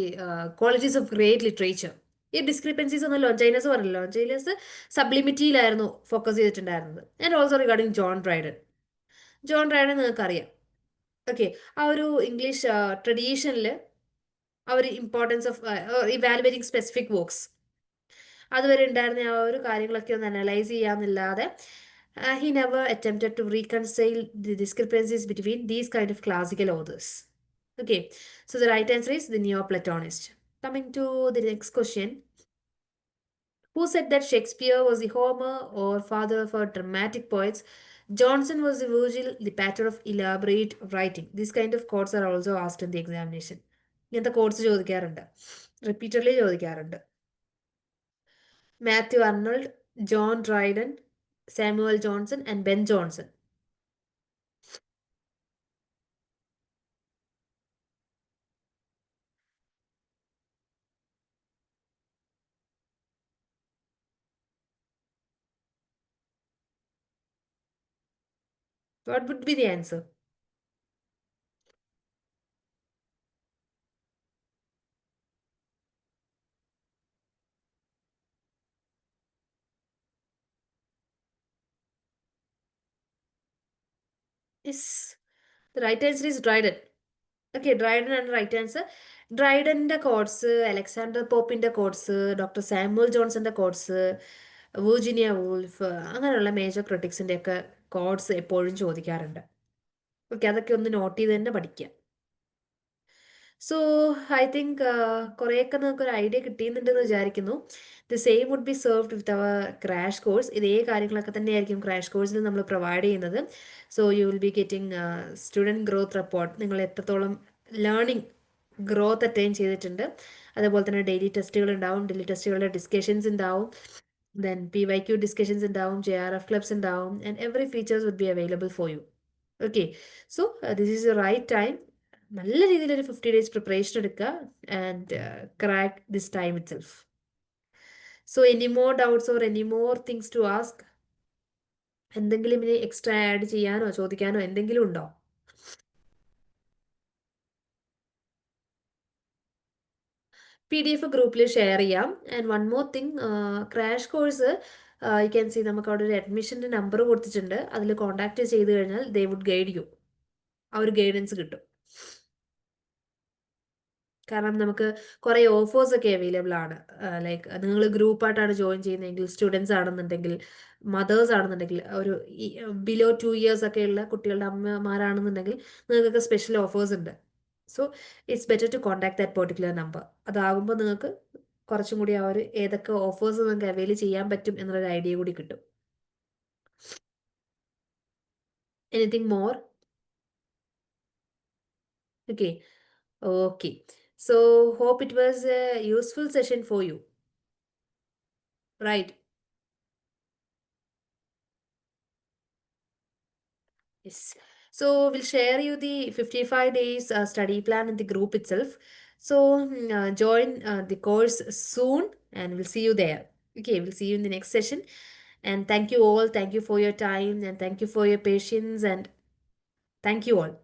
qualities of great literature. ഈ ഡിസ്ക്രിപ്പൻസീസ് ഒന്നും ലോഞ്ചൈനസ് പറഞ്ഞില്ല. ലോഞ്ചൈനസ് സബ്ലിമിറ്റിയിലായിരുന്നു ഫോക്കസ് ചെയ്തിട്ടുണ്ടായിരുന്നത്. And also regarding John Dryden. John Dryden നിങ്ങൾക്കറിയാം, ഓക്കെ, ആ ഒരു ഇംഗ്ലീഷ് ട്രഡീഷനിൽ ആ ഒരു importance of evaluating specific works അതുവരെ ഉണ്ടായിരുന്ന ആ ഒരു കാര്യങ്ങളൊക്കെ ഒന്ന് analyse ചെയ്യാമെന്നല്ലാതെ he never attempted to reconcile the discrepancies between these kind of classical authors. Okay, so the right answer is the Neoplatonist. Coming to the next question. Who said that Shakespeare was the Homer or father of our dramatic poets? Johnson was the Virgil, the pattern of elaborate writing. These kind of quotes are also asked in the examination. ഇങ്ങനത്തെ codes ചോദിക്കാറുണ്ട്, repeatedly ചോദിക്കാറുണ്ട്. Matthew Arnold, John Dryden, Samuel Johnson and Ben Johnson. What would be the answer? Yes, the right answer is Dryden. Okay, Dryden ആണ് right answer. ഡ്രൈഡൻ്റെ quotes, Alexander പോപ്പിൻ്റെ quotes, doctor Samuel ജോൺസന്റെ quotes, Virginia Woolf, അങ്ങനെയുള്ള major ക്രിട്ടിക്സിൻ്റെ ഒക്കെ quotes എപ്പോഴും ചോദിക്കാറുണ്ട്. Okay, അതൊക്കെ ഒന്ന് നോട്ട് ചെയ്ത് തന്നെ പഠിക്കുക. സോ ഐ തിങ്ക് കുറേയൊക്കെ നമുക്കൊരു ഐഡിയ കിട്ടിയെന്നുണ്ടെന്ന് വിചാരിക്കുന്നു. The same would be served with our crash course. ഇതേ കാര്യങ്ങളൊക്കെ തന്നെയായിരിക്കും ക്രാഷ് കോഴ്സിൽ നമ്മൾ പ്രൊവൈഡ് ചെയ്യുന്നത്. So you will be getting student growth report, നിങ്ങൾ എത്രത്തോളം ലേണിംഗ് ഗ്രോത്ത് അറ്റൈൻ ചെയ്തിട്ടുണ്ട്. അതുപോലെ തന്നെ ഡെയിലി ടെസ്റ്റുകൾ ഉണ്ടാവും, ഡെയിലി ടെസ്റ്റുകളുടെ ഡിസ്കഷൻസ് ഉണ്ടാവും, ദെൻ PYQ ഡിസ്കഷൻസ് ഉണ്ടാവും, JRF ക്ലബ്സ് ഉണ്ടാവും, and every features would be available for you. Okay, so this is the right time. നല്ല രീതിയിൽ ഒരു 50 days പ്രിപ്പറേഷൻ എടുക്കുക and crack this time itself. So any more doubts or any more things to ask? എന്തെങ്കിലും ഇനി extra add ചെയ്യാനോ ചോദിക്കാനോ എന്തെങ്കിലും ഉണ്ടോ? PDF ഗ്രൂപ്പിൽ ഷെയർ ചെയ്യാം. And one more thing, crash course you can see നമുക്ക് അവിടെ ഒരു അഡ്മിഷൻ്റെ നമ്പർ കൊടുത്തിട്ടുണ്ട്. അതിൽ കോൺടാക്ട് ചെയ്ത് കഴിഞ്ഞാൽ ദേ വുഡ് ഗൈഡ് യു. ആ ഒരു ഗൈഡൻസ് കിട്ടും. കാരണം നമുക്ക് കുറേ ഓഫേഴ്സ് ഒക്കെ അവൈലബിൾ ആണ്. ലൈക്ക് നിങ്ങൾ ഗ്രൂപ്പായിട്ടാണ് ജോയിൻ ചെയ്യുന്നതെങ്കിൽ, സ്റ്റുഡൻസ് ആണെന്നുണ്ടെങ്കിൽ, മദേഴ്സ് ആണെന്നുണ്ടെങ്കിൽ, ഒരു ബിലോ 2 years ഒക്കെ ഉള്ള കുട്ടികളുടെ അമ്മമാരാണെന്നുണ്ടെങ്കിൽ നിങ്ങൾക്കൊക്കെ സ്പെഷ്യൽ ഓഫേഴ്സ് ഉണ്ട്. So it's better to contact that particular number. അതാകുമ്പോൾ നിങ്ങൾക്ക് കുറച്ചും കൂടി ആ ഒരു ഏതൊക്കെ ഓഫേഴ്സ് നിങ്ങൾക്ക് അവൈൽ ചെയ്യാൻ പറ്റും എന്നുള്ളൊരു ഐഡിയ കൂടി കിട്ടും. Anything more? Okay. Okay. So hope it was a useful session for you. Right. Yes. So we'll share you the 55 days study plan in the group itself. So join the course soon and we'll see you there. Okay, we'll see you in the next session. And thank you all. Thank you for your time and thank you for your patience and thank you all.